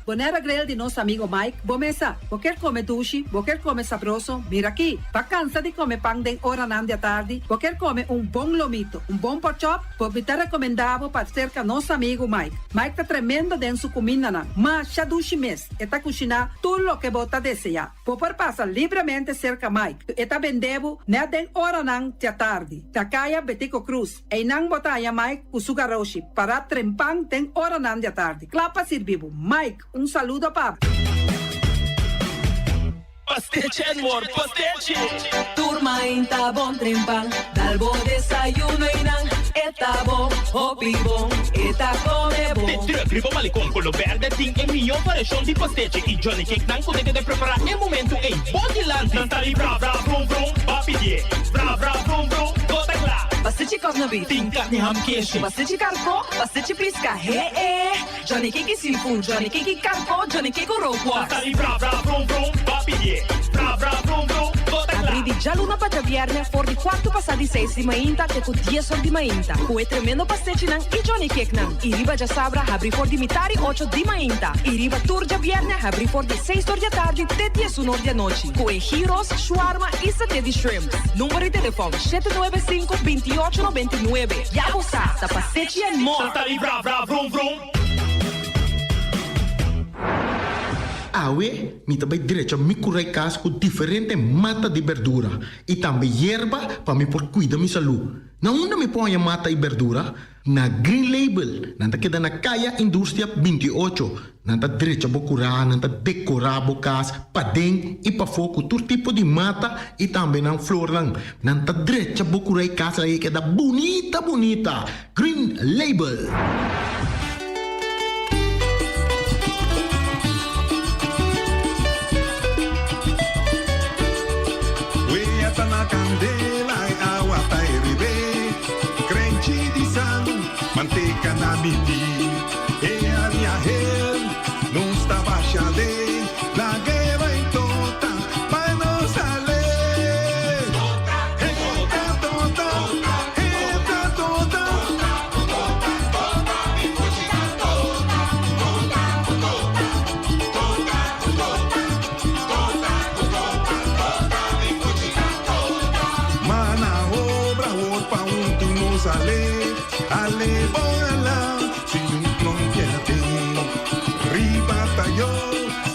Bonera grill de nosso amigo Mike. Bomesa, quer comer sushi, quer comer sabroso, mira aqui. Tá cansado de comer pão de hora à tarde, quer comer bom lomito, bom pork chop, me tá recomendável para ser com nosso amigo Mike. Mike tá tremendo dentro sua comida, mas já dushi mes, e tá cozinhando tudo o que você deseja. Por passar livremente cerca Mike, e tá vendendo na den hora à tarde. Da caia Betico Cruz, e não botaya Mike o sugaroshi para trempang den hora à tarde. Clapa servivo. Mike, saludo para. Pastiche and more pastiche. Turma inta bon trempan, dal bo desayuno inang, eta bon, hopi bon, eta come bon. Te tira gribo malicom con lo verde ting e mio variação de pastiche e Johnny Cake não consegue de preparar em momento em body lanti. Tantali bra bra brum brum, papidie, bra bra brum brum, gota glá. Pastiche cosna beef, Ting carne ham queijo. pastiche carco, pastiche pisca, Johnny Cake seafood, Johnny Cake carco, Johnny Cake roquas. Tantali bra bra brum brum, papidie, bra bra brum brum, gota glá. Abri di già luna para viernes, for di 4 passati 6 di mainta, te cu 10 ore di mainta. Cu tremendo pastiche nan e Johnny Cake nan. I riba già sabra, abri for di mitari 8 di mainta. I riba turgia viernes, abri for di 6 ore di tardi, te 10 ore di noci. Cu gyros, shawarma e satay di shrimp. Numero di telefono 795-2899. Ya lo sa, sa pastiche and more. Tantali bra bra brum brum. Awe, mi também direito a me curar casa com diferente mata de verdura e também erva para me por cuidar da minha saúde. Na onde me põe a mata e verdura? Na Green Label, nanta queda na Caia Indústria 28. Nanta direito a curar, nanta decorar a casa, para dentro e para fogo, todo tipo de mata e também na flor lang. Nanta direito a curar casa aí queda bonita, bonita. Green Label. Na candela e água para hervir, crente de sal, manteiga na midi, e a minha rei não está baixada, la guerra em tota, mas não sale. Ale bola, si non chiede, ribata io,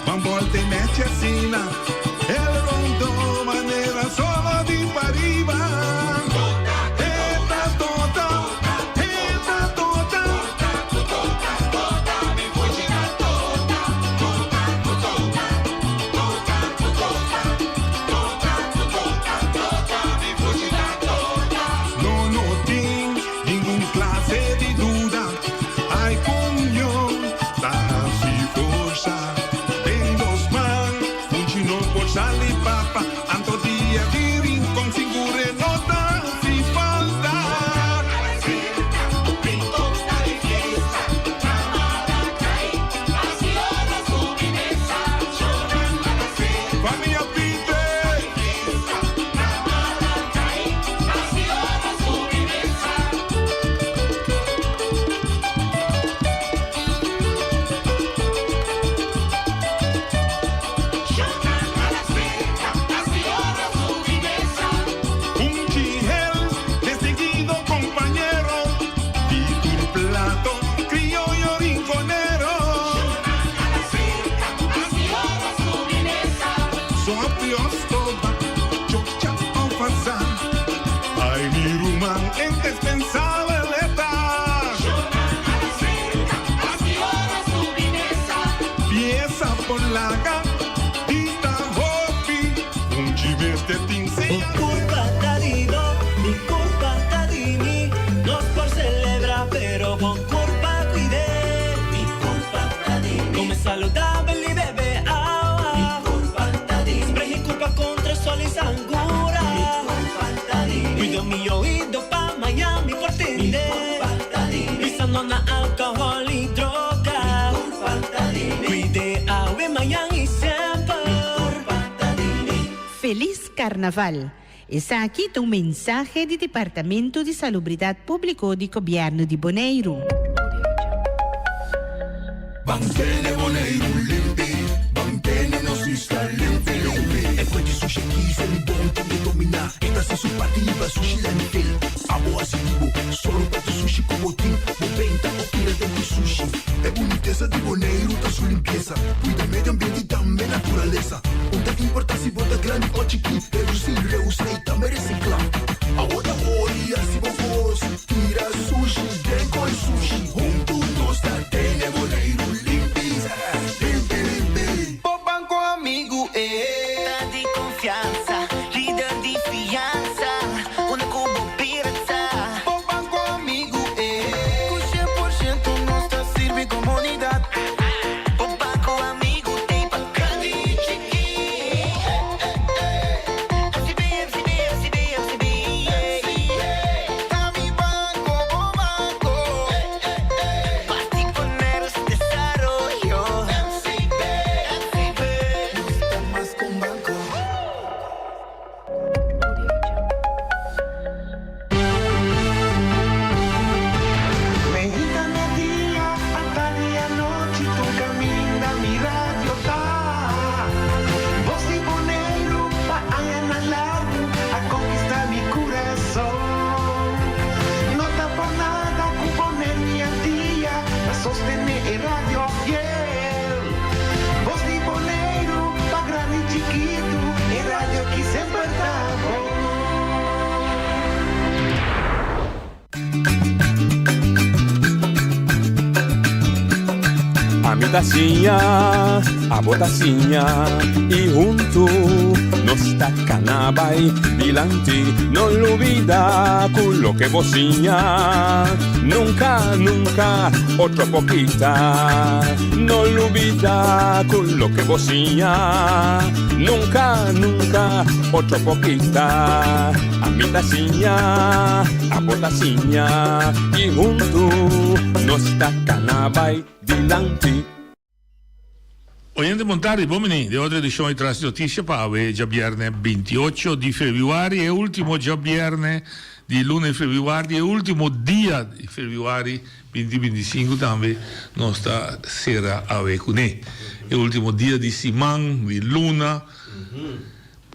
ma volte mette a sina, el rondo manera solo di pariva. Sali papa, anto dia di rincon sicure nota si falta. Famiglia Pite. Saludabili bebe agua. Spray y culpa contra el sol y sangura. Cuido mi oído pa' Miami por tende. Pisando na alcohol y droga. Cuide agua Miami siempre. Feliz Carnaval. Está aqui um mensaje do Departamento de Salubridade Pública do Governo de Bonaire. Banquete Bonaire. boneiro limpe, mantém nos isca limpe, limpe. É pode sushi que se me bom que dominar. Esta se supativa sushi limpe. A boa se tipo, solo para sushi como tim, moventa o pira de sushi. É boniteza de boneiro da sua limpeza. Cuida meio ambiente e também natureza. Onde importa se bota grande ou chiqui, reduzir, reusar e também reciclar. Agora olha se vos tira sushi, tem com sushi. Junto nós da tem boneiro limpe, limpe, limpe. O banco amigo é de confiança, líder de fiança, onde como pirata. O banco amigo é com 100% nossa serve comunidade. O banco amigo tem pra grande e chiqui. FCB, FCB, FCB, FCB. Tami banco, bom banco. Particuleros desarrollo. FCB, FCB. Está más con banco. Medita mi día, hasta día noche, tu camina, mi radio tá. Voz de boneiro, pa allá largo, a conquistar mi corazón. No está por nada, con poner mi día, a sostener el radio fiel. Voz de boneiro, pa grande y chiquito, el radio que siempre está bom. A mitacinha, a botacinha e junto nos tacanabai bilante, non olvida quello que vocinha, nunca, nunca, otro poquita, non olvida quello que vocinha, nunca, nunca, otro poquita, a mitacinha, a botacinha e junto nos tacanabai bilante. Oyente Montari, buongiorno, di oltre edizione di Trans Notizie, Pave, già viernes 28 di febbraio e ultimo già viernes di lunedì febbraio e ultimo dia di febbraio 2025 también nostra sera a Vecune. E ultimo dia di Siman, di Luna.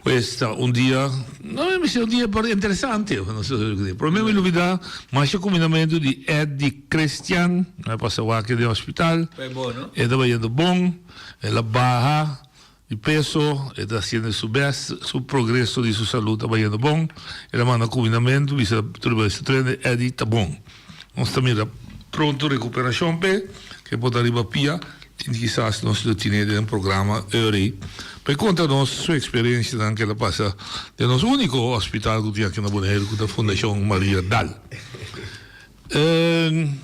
Questo un dia, non mi sembra un dia interessante, non so se per me mi novità, ma c'è combinamento di Eddie Christian, passava anche di ospedale, e da vendo bom, e la baja di peso, e da haciendo su best, su progresso di sua salute, va vendo bom, e la manda combinamento, vi sa trovare questo trend, Eddie sta bom. Non sta mira pronto recuperazione che può arrivare via, chissà non si ottiene un programma EURI. Per conta la sua esperienza anche la passa del nostro unico ospedale che anche una buona la Fondazione Maria Dal. Noi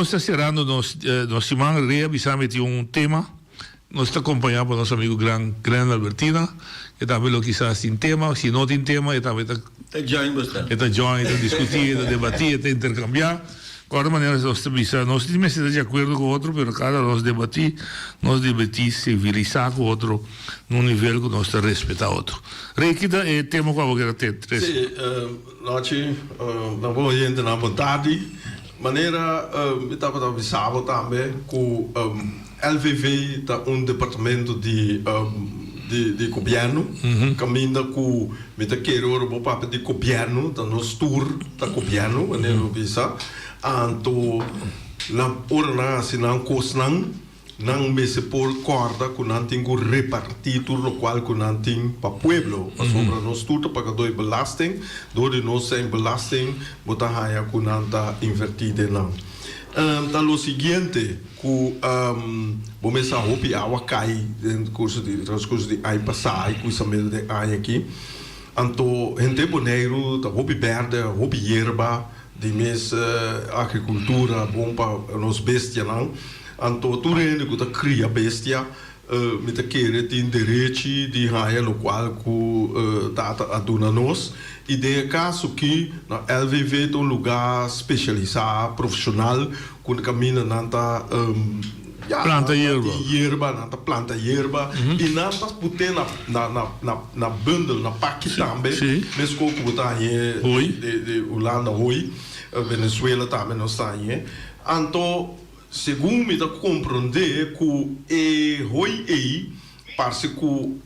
stiamo serando nos Simán Rea, bisogna mettere un tema, nos sta accompagnando il nostro amico Gran Albertina, che también quizás in tema, si non in tema, e también sta join, sta discutir, sta debatir, sta intercambiare. De alguna manera nos estamos de acuerdo con otro, pero cada nos debatir civilizar con otro en un nivel que nos respeta otro. Requita el tema que era tres. Sí, noche, na boa gente na vontade, maneira estava avisado também que LVV tá departamento de governo, caminha com meta querer o papel de governo, tá no tour da governo, maneira visa. Anto na orna sinang kosnang nang mese por corda ku nanting ku repartir lo qual ku nanting pa pueblo sobre nos tudo para doi belasting do de nos sem belasting bota haya ku nanta invertida não da lo seguinte ku bomesa hopi awakai den curso de transcurso de ai passai ku samel de ai aqui anto gente boneiro da hopi verde hopi hierba de mes agricultura bom para nos bestia não anto tu rende que ta cria bestia me ta querer tem direito de raia no qual que data aduna nos e de caso que na LVV é um lugar especializado profissional quando caminha nanta planta hierba, nanta planta hierba e nanta puter na bundle na pack também mesmo que botar aí de Holanda hoje Venezuela também não está aí então segundo me compreender que hoi parece que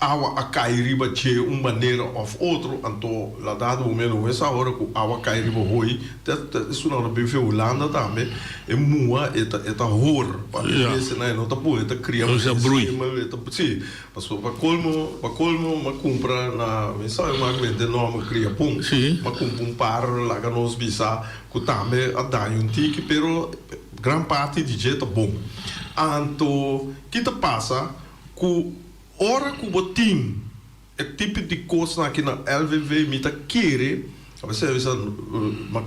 água a cair riba de uma maneira ou outra, então lá dado o menos essa hora que água cai riba hoi, isso não é bem feio Holanda também, é mua, é horror, para ver se não tá bom, é cria um brui, sim, passou para colmo, uma compra na mensagem, uma vende nova cria pum, uma compra par lá que nós bisa, que também a dar um tique, pero grande parte de jeito bom, então que te passa que ora que o time é tipo de coisa aqui na LVV me tá querer você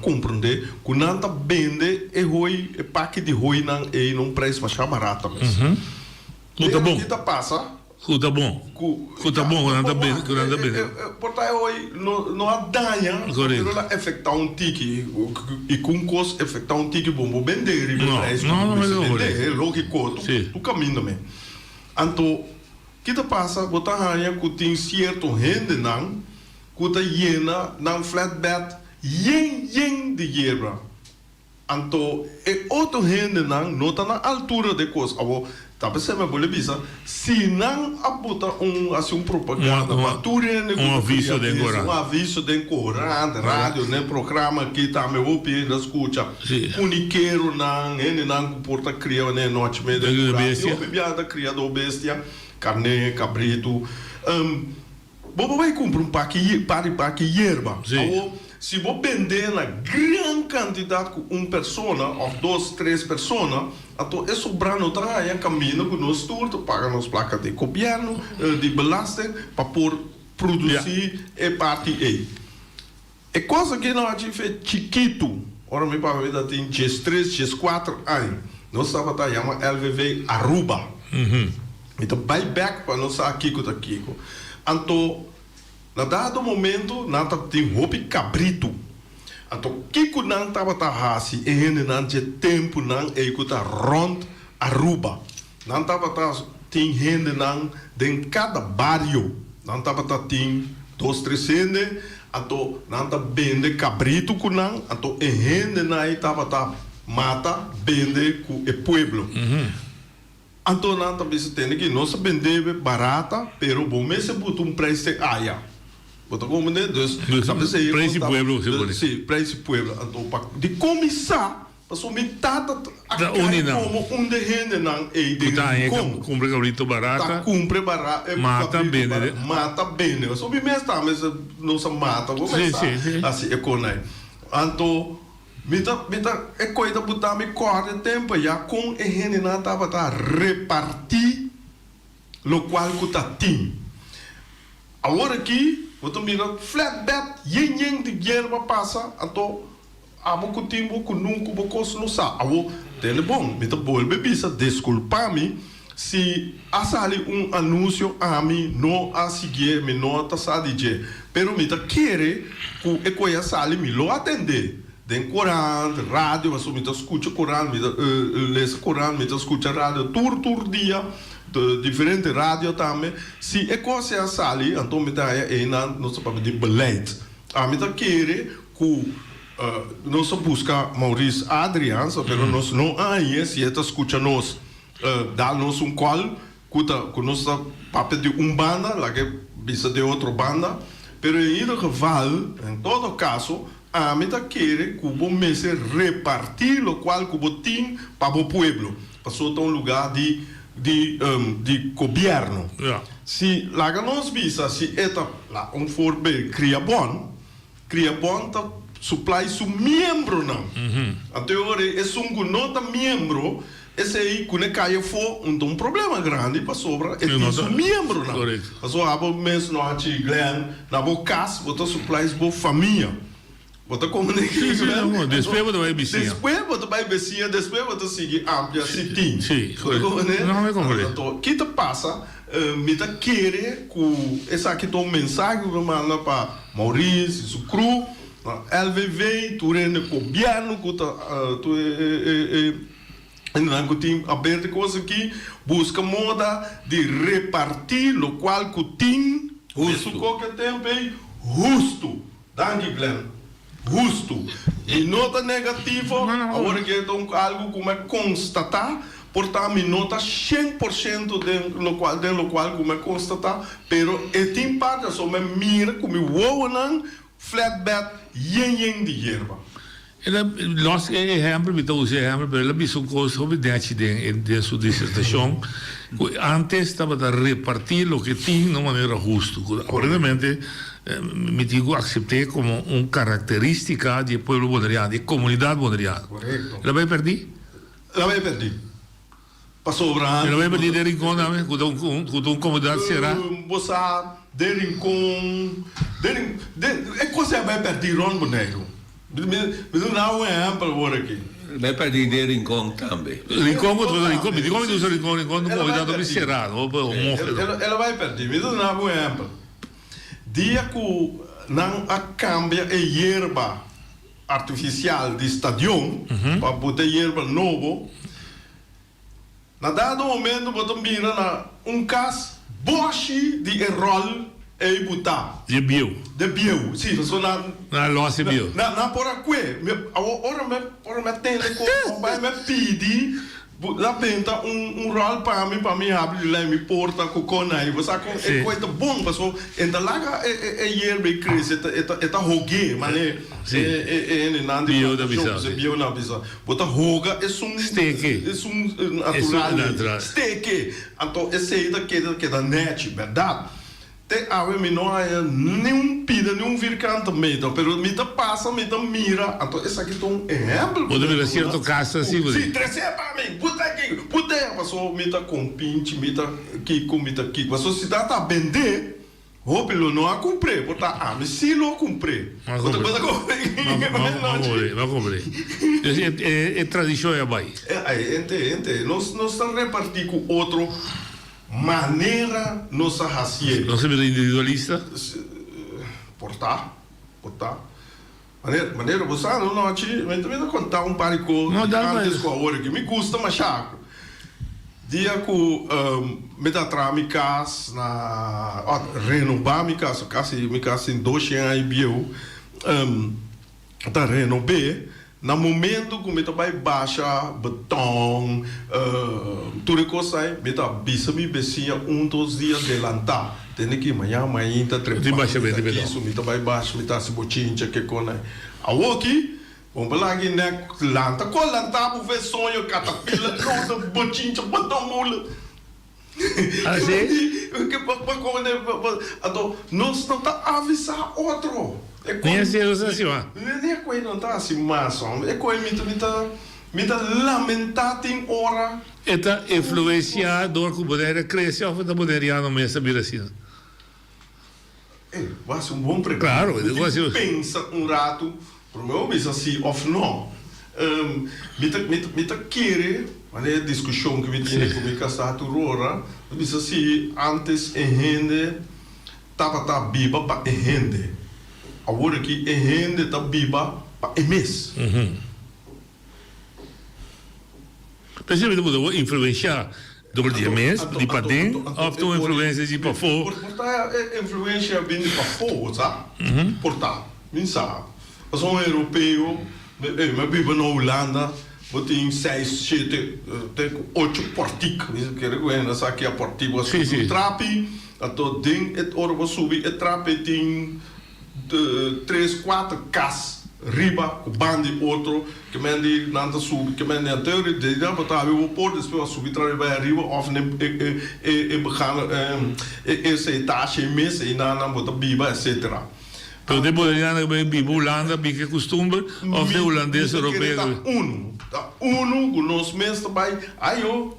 compreender que não tá vende e roi e paque de roi não preço mais barato mesmo tá bom que tá passa tá bom não tá bem portanto hoje não há danha para afetar um tique e com coisa afetar um tique bom vender não é lógico tu caminho mesmo então que te passa, você hanya que tem certo rende não, que te llena não flatbed, yen de hierba. Então, é outro rende não está na altura de coisa. Abo, tá pensando boleh bisa, se não abuta assim propaganda, aviso de um aviso de corante, rádio, né, programa que tá me ouve na escuta, uniqueiro não porta cria né noite meio de bestia, bebida criado bestia. Carne, cabrito. Você vai comprar paque hierba. Se você vender na grande quantidade com uma pessoa, ou 2, 3 pessoas, então é sobrando também caminho que nós turto, paga nos placas de governo, de belasting, para produzir a parte aí. É coisa que nós fazemos chiquito. Ora, me parece que tem 13, 4 anos. Nós estamos chamando LVV Aruba. Então, vai back para nós aqui com aqui. Então, na dado momento, nós tem roupa cabrito. Então, que não estava assim, e não tinha tempo não e que tá rond Aruba. Não estava tem gente não em cada bairro. Não estava tem 2, 3 gente. Então, não estava vende cabrito com não. Então, e gente não estava mata vende com o pueblo. Então, nós também temos que nós vender barata, pero bom mês botar preço de aia. Botar como né, preço pueblo, sim, preço pueblo. Então, de começar, passou metade da unidade. Como de gente não é de como compra cabrito barata. Compra barata, mata bem, mata bem. Só me mês tá, mas não se mata, vou pensar. Assim, é com aí. Então é coisa botar me corre tempo já com a gente não estava a repartir o qual que está tim. Agora aqui, você mira flatbed, yen de guerra passa, então abo que tempo que nunca vou começar. Abo tem bom, me tá bom, bebisa, desculpa-me se assale anúncio a mim não a seguir, me não tá sabe dizer, pero me tá querer que a coisa sale me lo atender. Den Coran, rádio, mas me escuta Coran, me lê Coran, me escuta rádio, tur dia, diferente rádio também. Se é coisa é sali, então me dá não se pode de beleid. A me dá querer que nós busca Maurício Adriano, pero nós não aí se é escuta nós, dá nos call, que nós papel de banda, lá que bisa de outra banda, pero em todo caso a meta quer que o bom mês repartir o qual que o tem para o pueblo, para um lugar de governo. Se lá que nós visa se lá forbe cria bom tá supply su membro não. Até agora é nota membro esse aí quando cai for um problema grande para sobra é su membro não. Passou a bom mês no ati Glen na boa casa botar supplies boa família. Você comunica isso, né? Depois você vai vizinha. Depois você vai vizinha, depois você seguir amplia sitim. Sim, não é como então, que te passa, me tá querer que essa aqui tem mensagem que manda para Maurício, su cru, LVV, tu rende governo, que tu tem aberto coisa aqui, busca moda de repartir o qual que tem, isso qualquer tempo é justo. Danke, Glenn. justo. E nota negativa, agora que é algo como é constatar, portanto, mi nota 100% de lo qual como é constatar, pero é tem parte só me mira como o não flatbed yen de erva. Nós exemplo, então os exemplos, ela bisou coisa obediente de sua dissertação. Antes estava a repartir o que tinha de uma maneira justa. Obviamente, me digo aceitar como uma característica do povo boneriano, de comunidade boneriana. Correto. Ela vai perder? Ela vai perder. Passou brando. Ela vai perder de rincão, né? Com uma comunidade será? Você de rincão, é coisa vai perder Ron Boneiro. Me dá exemplo agora aqui. Vai perder de rincão também. Rincão, me diga como diz o rincão no comunidade observada. Ela vai perder. Me dá um exemplo. Dia que não cambia a erva artificial de estadião para botar erva novo, na dado momento você mira na caso boche de errol e botar. De bio. De bio, sim, você na loja bio. Na por aqui, ora me tende com vai me pedir la penta rol para mim abrir lá me porta com conai, você é coisa bom, pessoal, então lá é erva cresce, é rogue, mas é não bio da bisa. Bio na bisa. Bota roga é steak. Natural. Steak. Então esse aí que da net, verdade? Te ave mi não é nenhum pida, nenhum vircante medo, pero me tá passa, me tá mira, então esse aqui é um exemplo. Pode ver certo caso assim, sim, trece para mim, puta aqui, passou me tá com pinche, me tá aqui, passou se dá tá vender, roupa não a cumprir, porta me se lo cumprir. Vai cumprir. É tradição é bai. Ente, nós estamos repartir com outro maneira nossa raciel. Não se vê individualista? Portar. Maneira, você não me também contar par de coisas antes com a hora que me custa machaco. Dia que me dá tra mi casa na renovar mi casa em 2 anos e meio, tá renovar. No momento que me vai baixar beton, tudo coisa aí, me tá bisa mi besinha 2 dias adelantar. Tem que amanhã tá trepando. Isso me tá vai baixo, me tá se bochincha que com aí. A aqui, vamos lá aqui né, lanta, qual lanta por ver sonho catapila, não bochincha, beton mula. Assim? Que então nós não tá avisar outro. Nem assim, assim, ó. Nem a coisa não está assim, mas é coisa me tá lamentar tem hora. Esta influência do que poder crescer ou da boneriano mesmo saber assim. Vai ser bom preparo. Claro, você pensa rato, por meu mesmo assim off não. Me tá querer, mas é discussão que me tinha com me casar agora, me assim antes rende tava biba para rende. Agora que a gente está viva para mês. Percebe que influenciar do dia mês, de para dentro, ou tu influência de para fora? Portanto, influência vem de para fora, sabe? Portanto, não sabe. Eu sou europeu, eu vivo na Holanda, eu tenho 6, 7, 8 porticos. Eu quero que eu saque a portico, eu trape, então dentro, eu vou subir, eu trape, tem 3, 4 casas riba, o bandi outro, que me andi nanta sub, que me andi anterior, de já botar o pôr, depois subir para riba, of essa etage mesa e na botar biba, etc. Então de Bolívia bem biba Holanda, bique costume, of de holandês europeu. Uno, o nosso mês também, aí eu,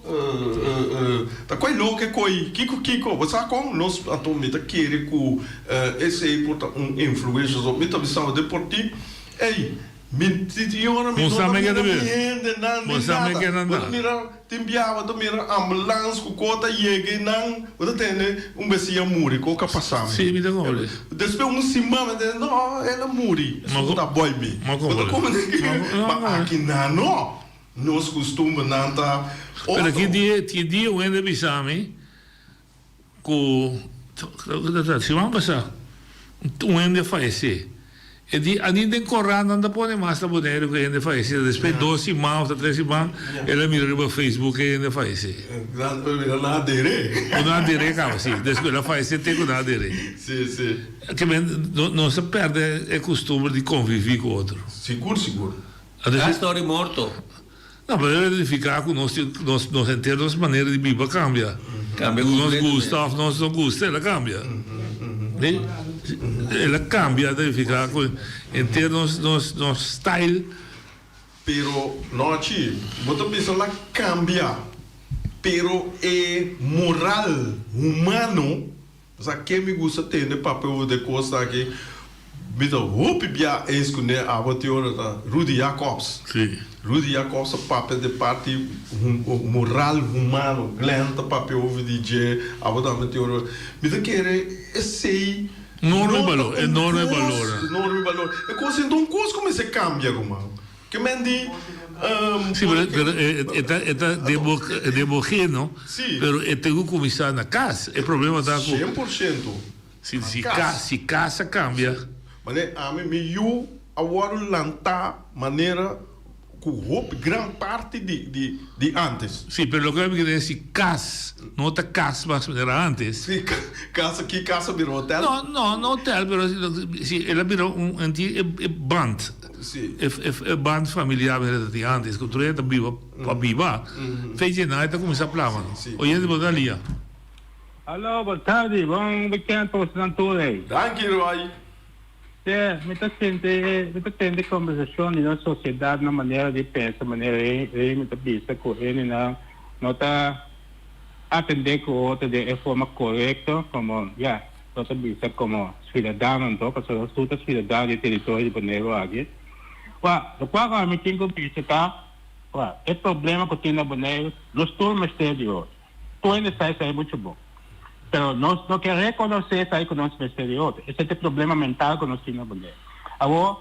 tá coi louco que coi, kiko, você sabe como nós atualmente querem que esse aí porta influência, me tá visão deportivo, ei, mentira, me não sabe que nada, mira, timbiava, tu mira ambulância, com cota chegue não, você tem besia muri, coca passava. Sim, me dá olha. Depois cima, não, ela muri, só tá boy me. Mas aqui não, nós costumamos não tá. Pero que dia o ende bisame, se vamos passar, o ende falecer. E di aninde corrando anda pone mas ta bonero che ne fai se despe 12 mãos, 13 mãos, ela mira no Facebook e ne fai se. Não adere. Não adere cá, sim. Despe ela faz se tem que adere. Sim. Que não se perde o costume de conviver com o outro. Seguro. A storia morto. Não, mas identificar com nós inteiros maneiras de viver cambia. Cambia Nós gosta, nós não gosta, ela cambia. Ela cambia, identificar com inteiros nosso style. Pero noche, você pensa lá cambia. Pero é moral humano. Sabe que me gusta ter no papel de costa aqui. Então, o pibia é escolher a bateora Rudy Jacobs. Sim. Rudy Jacobs é papel de parte moral humano. Glenda papel de DJ. A bateora. Então, querer esse enorme valor. É coisa então coisa como se cambia como. Que mendi Sì, però è demogeno, però è tenuto commissare na casa. Il problema sta con 100%. Si casa cambia. Mas a mim eu agora lanta maneira com grande parte de antes. Sì, per lo che mi chiede si casa, non ta casa ma era antes. Sì, casa virou hotel? No, hotel, però sì, ela virou un band. Sì. È band familiare di antes, che tu era viva. Fece night come si parlava. Oyente Bodalia. Alô, boa tarde, bom weekend para vocês todos. Danke, Roy. Me está tendo conversação na sociedade, na maneira de pensar, maneira de me vista com ele, não está atender com o outro de forma correta, como não está vista como cidadão, não, porque nós somos cidadãos do território de Bonaire aqui. O qual a mim tenho visto tá, o problema que tem na Bonaire, nós todos estamos tu ainda sai muito bom. Pero nós não queremos reconhecer isso aí que nós temos. Esse é o problema mental que nós temos na Bonaire. Agora,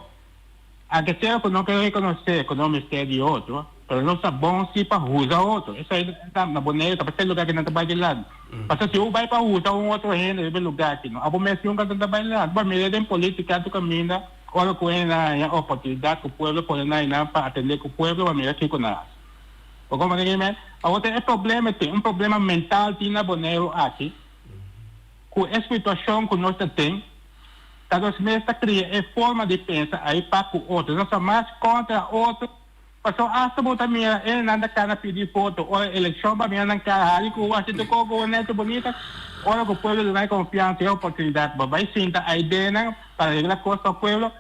a questão que não queremos reconhecer que nós temos de outro, pero nós sabemos se para usar outro. Isso aí na Bonaire, está para ser lugar que não trabalha de lado. Mas se eu vai para usar outro ainda, é lugar aqui. A Bonaire que não trabalha de lado. Mas melhor em política, tu caminha, olha com ele na oportunidade que o povo pode dar para atender o povo, mas melhor que com nós. Como é que agora, o problema tem um problema mental que na Bonaire aqui. Com a situação que nós temos, nós mesmos criamos a forma de pensar aí para o outro. Nós somos mais contra o outro. Porque hasta botar minha, ele não anda pedir foto, ou a eleição para mim não quer ali, que o assento com o governante bonita, olha que o povo não tem confiança e oportunidade. Vai sentar a ideia para arreglar coisas do povo,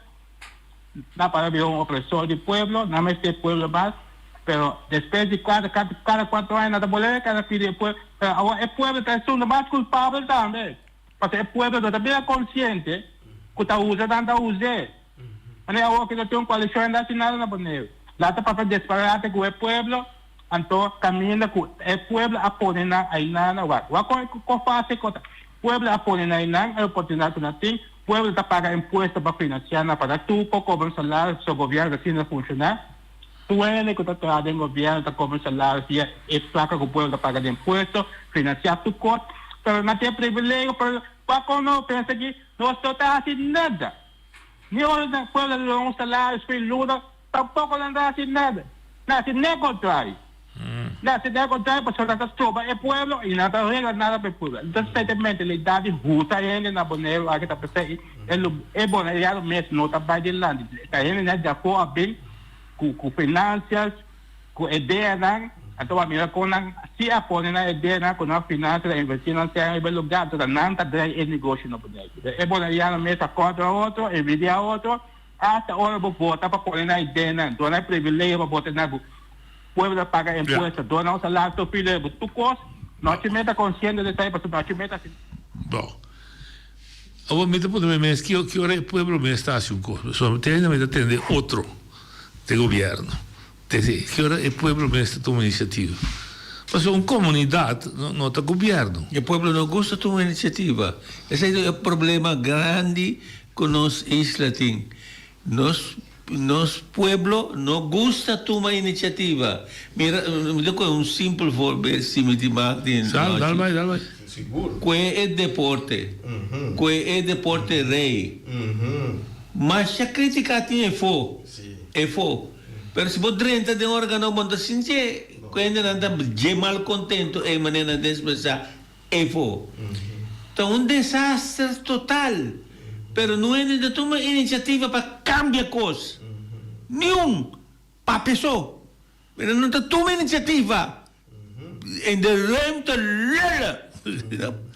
não para ver um opressor do povo, não mais ter povo mais. Pero depois de cada 4 anos, nada boleh cada pedir povo. O povo está sendo mais culpável também. Porque o povo também é consciente que está usando, não usa. Mas agora que não tem uma coalição nacional na Bonaire. Lá está para desesperado com o povo, então caminha com o povo apoia aí na Nahuatl. O que faz é que o povo apoia aí na oportunidade que não tem, o povo está pagando imposto para financiar, para tu, para cobrar salário, se o governo assim não funcionar. Tu é que está trabalhando no governo, está cobrando salário, é placa que o povo está pagando imposto, financiar tu corte. Pero não tem privilégio, pero quando não pensa que nós não estamos fazendo nada. Nem o povo não tem salário, luta, tampouco não está fazendo nada. Não, se nem contrário. Não, se nem contrário, porque nós estamos trocando o povo e não está arreglando nada para o povo. Então, certamente, a idade justa ainda na Bonaire, aqui está pensando, é bom, é mesmo, não está para de lá. Está ainda de acordo bem com finanças, com ideia, então a minha coisa se apoia na ideia com a finança, investindo em um lugar, então não está dando negócio no Bonaire. É bom ir mesmo contra outro, envidiar outro, até a hora vou votar para pôr na ideia, então não é privilégio para botar na povo pagar imposto, donar o salário do filho, tu costa, não te meta consciente de sair, porque não te meta assim. Bom. Agora, me podemos ver que ora o povo me está assim um coisa, só tem que atender outro de governo. Que ora o povo mesmo toma iniciativa. Mas uma comunidade não tem governo. O povo não gosta de tomar iniciativa. Esse é o problema grande que nós isla temos. Nós povo não gosta de tomar iniciativa. Mira, um simples versículo de Martin. Dá-lhe. Que é deporte. Que é deporte rei. Mas a crítica tem fo. É fo. Pero se você renta de órgão, monta sinche, quando anda de mal contento, é maneira de expressar, é fo. Então, desastre total. Pero não é de tomar iniciativa para cambiar coisas. Nenhum. Para pessoa. Pero não toma iniciativa. En de ruimte lullen.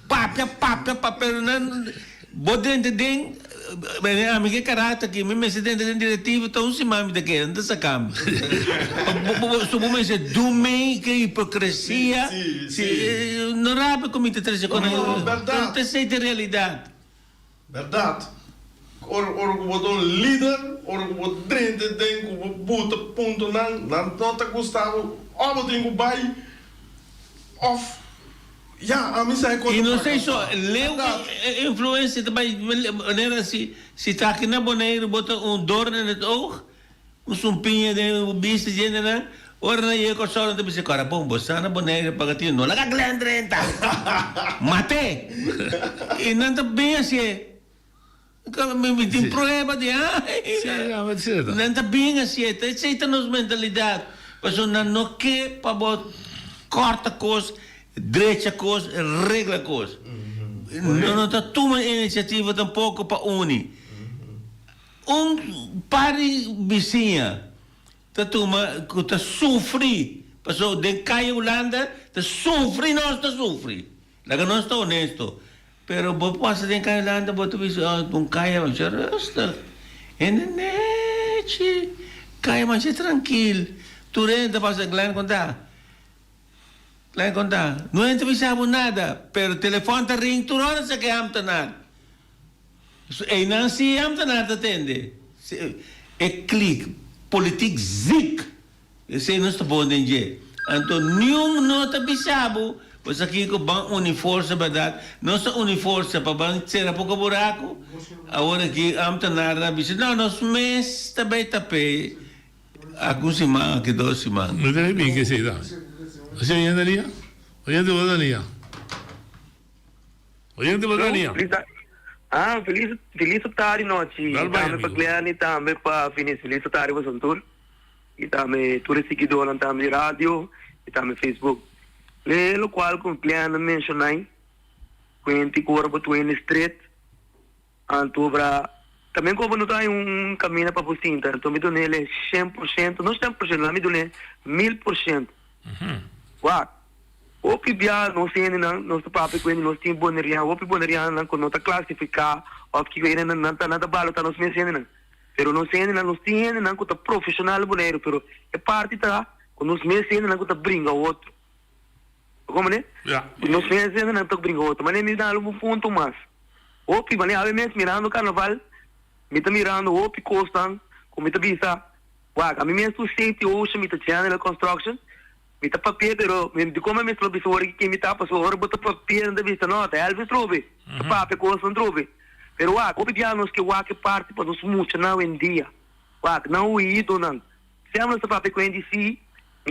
Papia, pero não. Bodente ding. A minha caráter aqui, meu presidente é diretivo, então se mami daqui, não está sacando. Subo me dizer, dumei que hipocrisia. Não rabe como te traz com não te sei de realidade. Verdade. Ora que você um líder, ora que você drente tem que botar ponto não te gostava, ou tem que vai off. Ja, a mim sai e não sei só, leu influência também, maneira assim, se está aqui na boneira, bota dor no oog, sumpinha de bicho de né? Ora na ia só não te bisa cara, bom, bossa na boneira para ti, não laga glendrenta. Mate. E não tá bem assim. Me tem problema de não tá bem assim, aceita nos mentalidade. Mas não quer para bot corta coisa. Direita coisa, regla coisa. Não está tomando iniciativa tampouco para unir. Pare vizinha, está sofre. Passou de Caia Holanda, está sofre, nós está sofre. Laga nós está honesto. Pero bo passa de Caia Holanda, boto visto, Caia mas resta. Enenete, Caia mas tranquilo. Tu renta passa Glen contar. Lai contar, não entrevistamos nada, pero o telefone está ring, tu não sei que amta nada. E não se amta nada atende. É clique, política zic. Esse não está bom de jeito. Então, nenhum não está bisabo. Pois aqui com o uniforme, verdade, não só uniforme para banco ser pouco buraco. Agora aqui amta nada, bisabo. Não, nós mês também tapei. Alguns semanas, aqui 2 semanas. Não tem bem que se dá. Você oyendaria? Oyente Botanía. Oyente Botanía. Feliz tarde noite. Também para Cleane, também para Finis. Feliz tarde para Santur. E também todos os seguidores também de rádio e também Facebook. O qual com Cleane mencionei, quando corpo tu em street, antobra também como não tem caminho para você, então me dou nele 100%, não 100%, me dou nele 1000%. O pibia não sei não se papo com ele não tem boneria não quando tá classificar o que ele não tá nada balo tá não se sente não pero não sei não tem não que tá profissional boneiro pero é parte tá quando nos meses não que tá brinca outro como né nos meses não tá brinca outro mas nem me dá um ponto mais o pibia né ave mês mirando carnaval me tá mirando o picostan como me tá vista a mim mesmo safety ocean me tá channel construction me tá papel, pero me como me trobe sobre que me tá passou hora bota papel na vista nota, Elvis trobe, papel coisa não trobe, pero cotidianos que parte para nos muito não em dia, não ido não, se amo esse papel com NDC,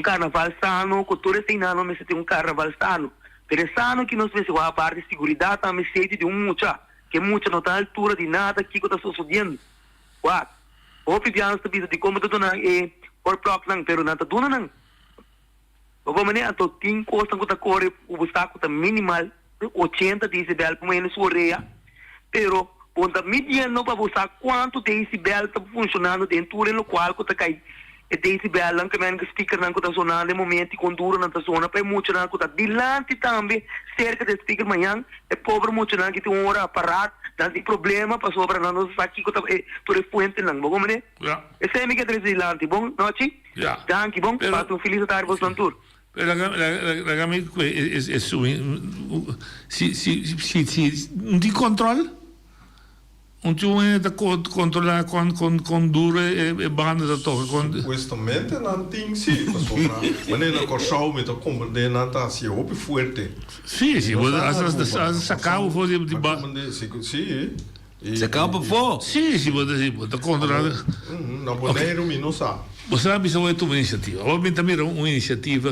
carnaval sano, cultura sem não me se tem carnaval sano, pero sano que nós vemos a parte de segurança também sede de mucha, que mucha não tá altura de nada que está sucedendo, cotidianos também de como tudo não por próprio não, pero não tá tudo não. Como né, então tem coisa que está correndo, o obstáculo está minimal, 80 decibel, como é na sua área, pero ponta mediano para você quanto decibel está funcionando dentro do local que está caindo. E decibel, não que o speaker não está sonando, no momento que dura não está sonando, para muito não está dilante também, cerca do speaker manhã, é pobre muito não que tem uma hora a parar, não tem problema para sobre não, não sabe que está por fuente não, como né? Esse é que é dilante, bom noite? Danke, bom, para um feliz tarde para o Santur. Pero la gama es si un di control un tuo da controlla con dure e bande da to con Supuestamente non ting sì, ma nella corso mi to comprende nata si opi fuerte. Sì, sacavo fuori di sì. Sacavo per fuori? Sì, può controllare. No, boneiro mi non sa. Você sabe se vai tomar iniciativa. Obviamente também é uma iniciativa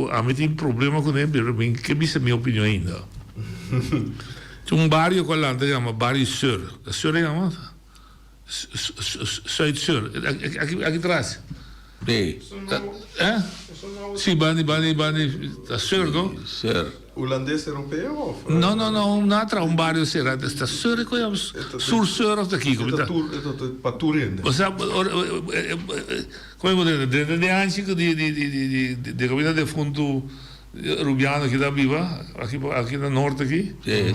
a mim tem problema com ele, que é a minha opinião ainda. Tem bairro com lá, chama bairro Sur. A Sur é chamada? Zuid-Sur. Aqui atrás. Sí. Sim, Bani, está Sur, não? Sur. Holandês europeu? Não, natra um bairro será está Sur, conhecemos Sur of daqui, como está. Para Turin. Você como é que de antes de comida de fundo Rubiano que dá viva aqui no norte aqui. Sim.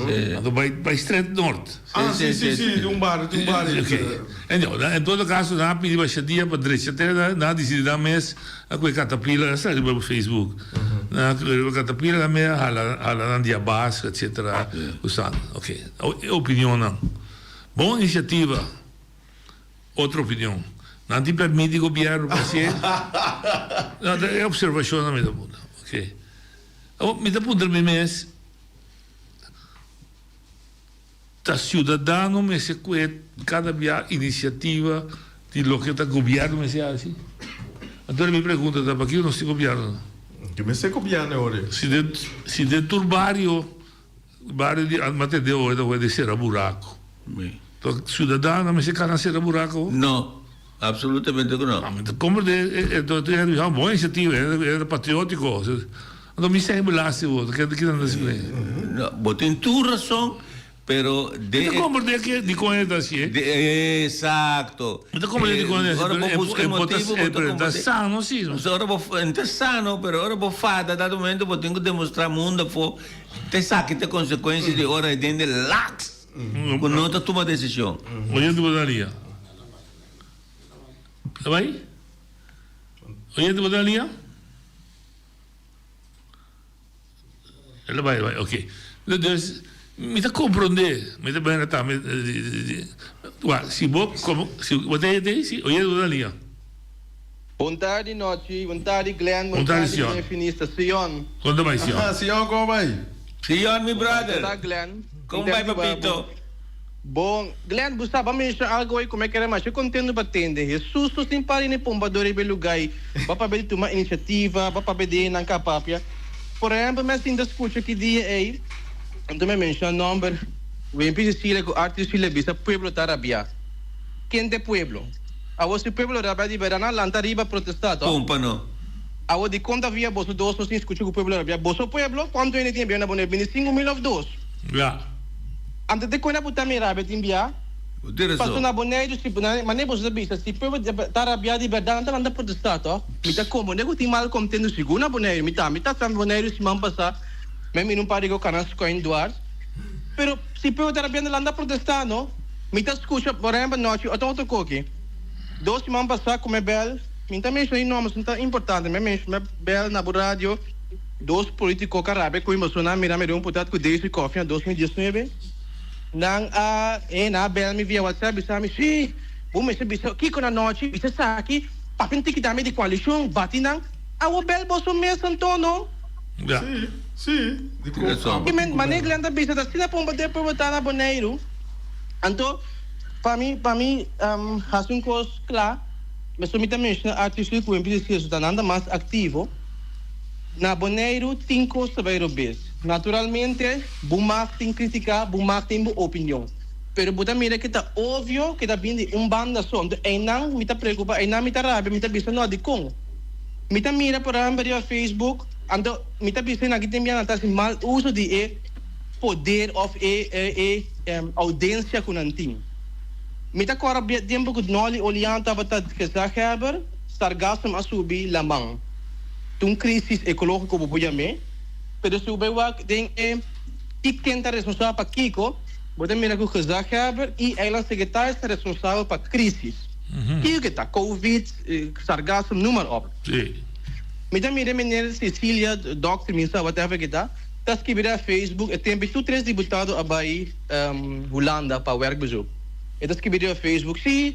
Vai Street Norte. Sim, um bar. Em todo caso, na pedi baixadia para direita, até na decisão mês a coisa catapila, está no Facebook. Na catapila da meia hala na dia base, etc. Usando, ok. Opinião não. Boa iniciativa. Outra opinião. Não te permite o governo fazer. Não, é observação na minha ponta, ok. Me dá ponto de mês. Tá cidadão me se cuida cada via iniciativa de lo que está governo me se assim. Então me pergunta, tá para que eu não sei governo? Que me sei governo agora? Se de turbario de Matedeu de ser a buraco. Então cidadão me se cana ser a buraco? Não. Absolutamente não. Como é uma boa iniciativa, é patriótico. Então me sei belasse o que não se não, tem tu razão, pero de como de conhecer assim. Exato. Então como de conhecer? Agora vou buscar motivo, é sano, sim. Agora vou é sano, pero agora vou fazer dado momento vou tenho que demonstrar mundo for te saque te consequências de hora de lax. Quando não toma decisão. Olha tu daria. Vai? Olha tu daria? Ela vai, ok. Então, me está compreender, me está bem tá, se você tem, se olha do linha. Boa tarde, noite. Boa tarde, Glenn. Boa tarde, senhor. Definista, Sion. Quando vai, senhor? Sion, como vai? Sion, meu brother. Boa tarde, Glenn. Como vai, papito? Bom, Glenn, Gustavo, me diz algo aí, como é que era mais? Eu contendo para atender. Jesus, tu tem para ir para Pombador pelo lugar. Para ver uma iniciativa, para ver na capapia. Por exemplo, mas ainda escuta que dia aí, então me menciona o nome, o empecilho que o artista le visa pueblo tarabia. Quem é pueblo? A você pueblo tarabia de verão lá riba protestado. Compano. A você conta via você dois não se escuta com o pueblo tarabia. Você pueblo quanto ele tem bem na boné 25,000 of dois. Já. Antes de quando botar me rabia tem bia. Passou na boné do tipo, mas nem você visa se pueblo tarabia de verdade anda protestado. Me tá como, nego tem mal contendo segunda boné, me tá tam boné se man passar. Mesmo não pare com canas coin doar. Pero se pueblo tarabia anda protestando, me tá escuta, por exemplo, noite, eu tô coque. Dois man passar como é bel, me também isso aí não é importante, mesmo bel na rádio. Dois políticos carabe com emocionar mira putado com 10 coffee em 2019. Nang na bel me via WhatsApp bisa me si me bisa kiko na noite bisa sa aqui papinti kita me de coalição batinang awo bel boso me santono sim e men maneglanda bisa da sina pomba de por botar na boneiro anto para mim hasun cos claro mas me também artista que empecé isso nada mais ativo na boneiro 5 sabeiro bes. Naturalmente, bumak tem criticar, bumak tem opinião. Pero buta mira que tá óbvio que tá vindo banda som. E não me tá preocupa, e não me tá rabia, me tá bisa no de com. Me tá mira por exemplo no Facebook, ando me tá bisa na que tem minha tá mal uso de poder of audiência com antim. Me tá cora tempo que noli olhando tava tá gezag hebben, sargasm asubi lamang. Toen crisis ecológico popuyame, pero se ubewa den quem está responsável para Kiko, você mira que o gezag hebben e ela secretária está responsável para crisis. Kiko que está Covid, sargasm, noem maar op. Sim. Met dan mira meneer Cecilia, dokter minsta whatever que está escrevendo Facebook, tem tu 3 deputados abai Holanda para werkbezoek. Está escrevendo Facebook, sim,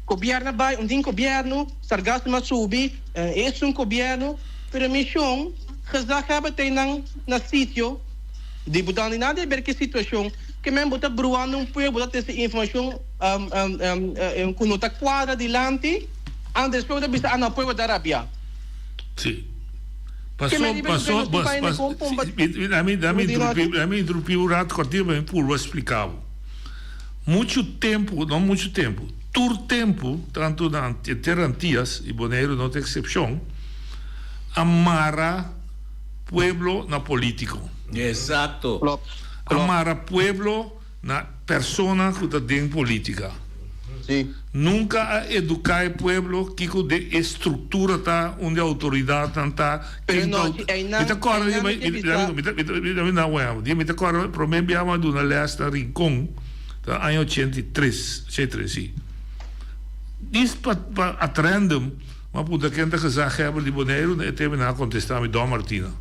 governo vai, tem governo, sargasm subi, é governo. Pero missão, gezag hebben tem na sítio, deputado nem nada ver que situação, que mesmo botar bruando pueblo, botar essa informação com nota quadra delante, antes depois bisa ana pueblo da Arabia. Sim. Passou, a mim interrompi o rato cortivo, por explicar. Muito tempo, todo tempo, tanto na Terrantias e Bonaire não tem exceção, amara pueblo na político. Exato. Amara pueblo na persona que está dentro política. Sim. Nunca educar o pueblo que de estrutura tá onde a autoridade tá. Me te acordo, por mim abbiamo una lesta Rincon, da anno 83, sì. Dis pa a random, maar puta que anda gezegd hebben die Bonaire e teve na contestar met Dom Martina.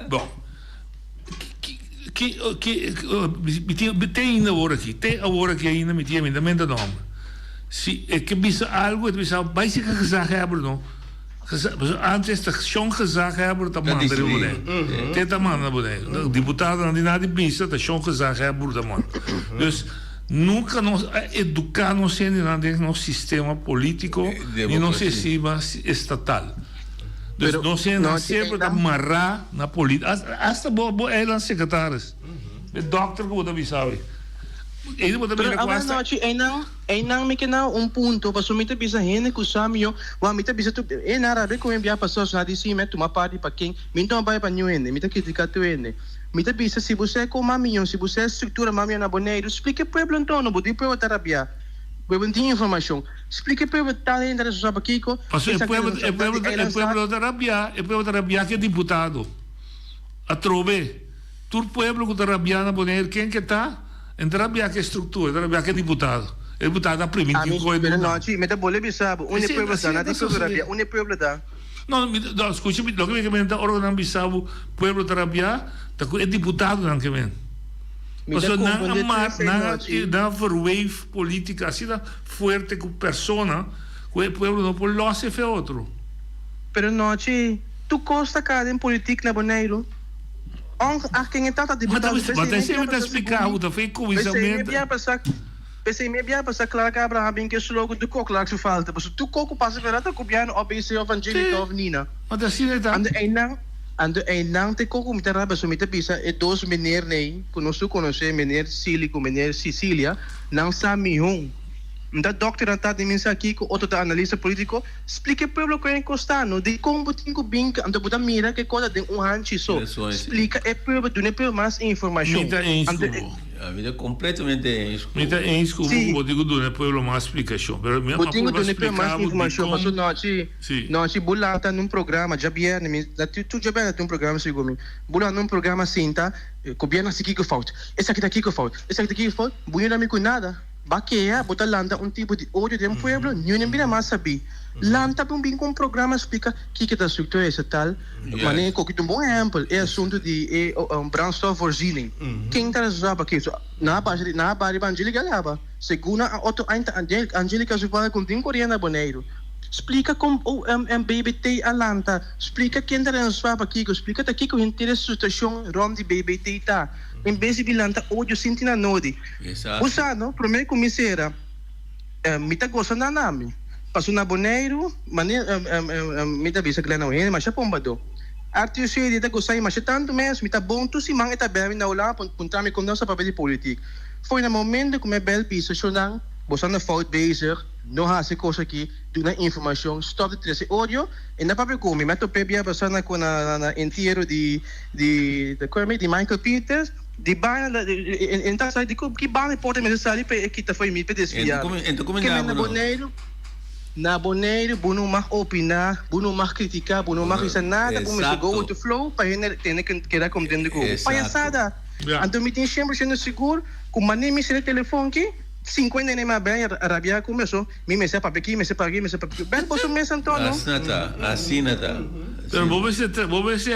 Bom. Tem agora aqui ainda me tinha ainda nome. Se é que bisa algo, é bisa básica gezegd hebben não. Antes de schon gezegd hebben dat man er Bonaire. Tem man na Bonaire. Deputado na dinadi bisa dat schon gezegd hebben dat man. Dus nunca nos educar no no sistema político e no sistema estatal. Dus no sempre amarrar na política. Hasta eram secretários. O doctor que você sabe. Ele pode ver quase. Aí não me quer ponto para sumir bisa gente que sabe eu, mas me bisa tu na área como enviar pessoas na DC me tomar parte para quem, me então vai para new ende, me tá criticar tu ende. Me tá bisa se você com maminho, se você estrutura maminho na Bonaire, explica para o pueblo então, não pode para o terapia. Pueblo tem informação. Explica para o tal ainda isso sabe Kiko. Mas o pueblo terapia que é deputado. A trove. Tu pueblo que terapia na Bonaire, quem que tá? Terapia que estrutura, terapia que é deputado. O deputado aprende que coisa. Pero não, sim, me tá bole bisabo. Onde pueblo tá, na terapia, onde pueblo tá. Não, escucha, lo que me comenta ora não bisabo, pueblo terapia, tá é deputado não que vem. Mas na verweef política assim da forte com persona, que o pueblo não pode lá se fe outro. Pero não, tu costa cada em política na Bonaire. Quem está deputado, mas você me está explicando, tá feito com isso mesmo. Pensei me bia para claro que Abraham bem que isso logo do coco lá que falta, mas tu coco passa verata com biano OBC evangélica ou Nina. Mas assim é tá. Ando não te coco me terá para me te pisa e dois menir nei, conhecer menir Cílico, menir Sicília, não sabe Da doctor está de mensa aqui com outro analista político, explica para o que é costano, de como tem que bem, ando puta mira que coisa tem hanchi so. Explica é para do mais informação. A vida completamente inscuro. Me está inscuro, vou digo do pueblo mais explicação, pero me digo do mais informação, mas não se bulata num programa, já viernes, tu já viernes num programa segundo, bulata num programa cinta, cobiana se que falta. Essa aqui que falta. Essa aqui que falta, bunha me com nada. Baqueia, botar lanta tipo de ódio de pueblo, não nem mais sabe. Lanta bem com programa explica que da estrutura essa tal, mas que um bom exemplo é assunto de brandstofvoorziening. Quem está usando aqui? Na base evangélica leva. Segundo a outra Angélica Zuvala com tem coreana Bonaire. Explica como o BBT a lanta, explica quem está usando aqui, explica aqui que o interesse da situação rom de BBT tá. Em vez de lanta ódio sinti na nodi. Usando, primeiro comissário, me tá gostando da nome. Passou na Bonaire, me tá vista que lá não é, mas já pombado. Artista ele tá gostando, mas tanto mesmo, me tá bom, tu se manga tá bem na aula, puntar me condão sa papel político. Foi no momento que me bel piso, chorando, bostando fout bezig, não há essa coisa aqui, dando informação, stop de esse ódio, e na papel como, me tô bem bastante com na inteiro de Michael Peters. Di ba enta sa di ko ki ba reporte me sali pe kita foi mi pe desviar. Na Bonaire, buno mag opina, buno mag critica, buno mag isa nada, como se go with the flow, pa ele tem que dar como dentro do palhaçada. Então me tem sempre sendo seguro, com mané me sele telefone que 50 nem mais bem, a rabia começou, me sepa aqui, me sepa aqui, me sepa aqui. Bem, posso me sentar, não? Assim nada. Pero vou ver se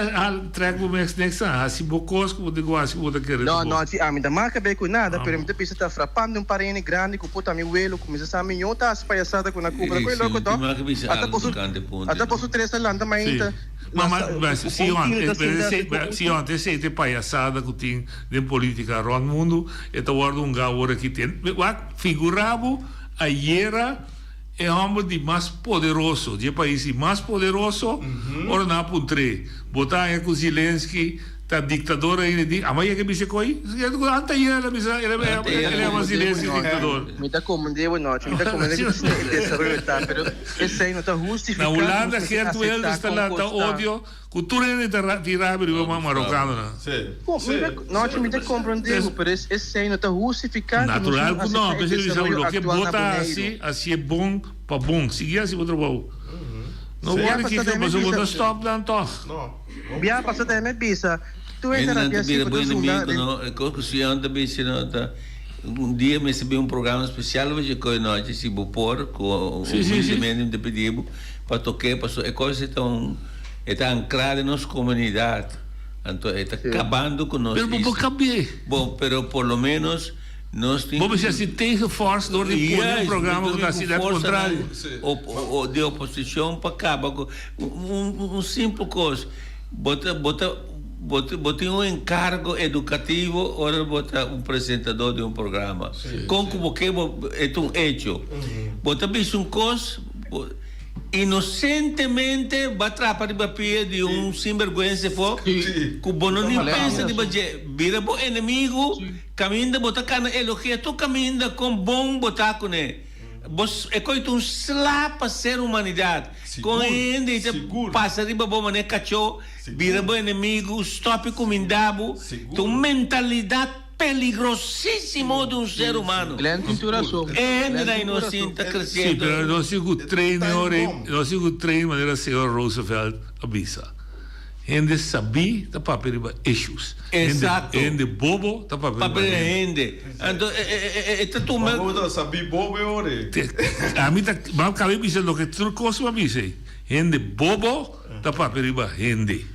track o next assim bocos como digo assim vou querer. Não, a mim da marca bem com nada, pero me precisa estar frapando parente grande com puta meu elo, começa a saber minhota as palhaçada com a cobra com logo tó. Até posso ter essa landa mais ainda. Mas se ontem se tem palhaçada que tem de política no mundo, então guardo gaur que tem. Figurava a era é o homem de mais poderoso, de país mais poderoso, ora na puntre, botar com Zelensky, ta dictador aí de amanhã que bicho coi anta ele bisa ele é uma silêncio dictador Me tá comandando noite, me tá comandando que desarrollar, pero esse aí não tá justificado. na Holanda certo ele está lá tá ódio cultura de tirar o marocano né Noite me tá compreendendo, pero esse aí não tá justificado. natural que não mas ele sabe o que bota assim é bom para bom seguir assim outro bom não pode que mas o outro stop dan toch Bia passou também bisa. Tu Ele entra não na te vira inimigo, não. É como se também se nota. Dia me recebi programa especial hoje com nós, se bopor com o movimento de pedido para tocar, para é coisa tão está ancrada em nossa comunidade. Então está acabando com nós. Pero vou caber. Bom, pero por lo menos nós temos. Vamos se tem reforço do programa com a cidade contrária. Ou de oposição para acabar com simples coisa. Bota um encargo educativo, ora bota apresentador de programa. Como que é um hecho. Bota bicho coisa inocentemente vai atrapar de papel de sinvergüenza que o bono nem pensa de bater. Vira o inimigo, caminha, bota cana elogia, tu caminha com bom botar com ele. É coisa um slap a ser humanidade. Com ele, passa de boa maneira, cachorro, vira o inimigo, stop com mindabo, tu mentalidade peligrosíssimo de ser humano. Ainda inocente crescendo. Sim, pero não sigo treino maneira senhor Roosevelt avisa. Gente sabia tá para perigo issues. Exato. Gente bobo tá para perigo. Para gente. Então é tu mas bobo sabia bobo é ore. A mim tá mal cabe dizendo que tudo coisa para mim sei. Gente bobo tá para perigo gente.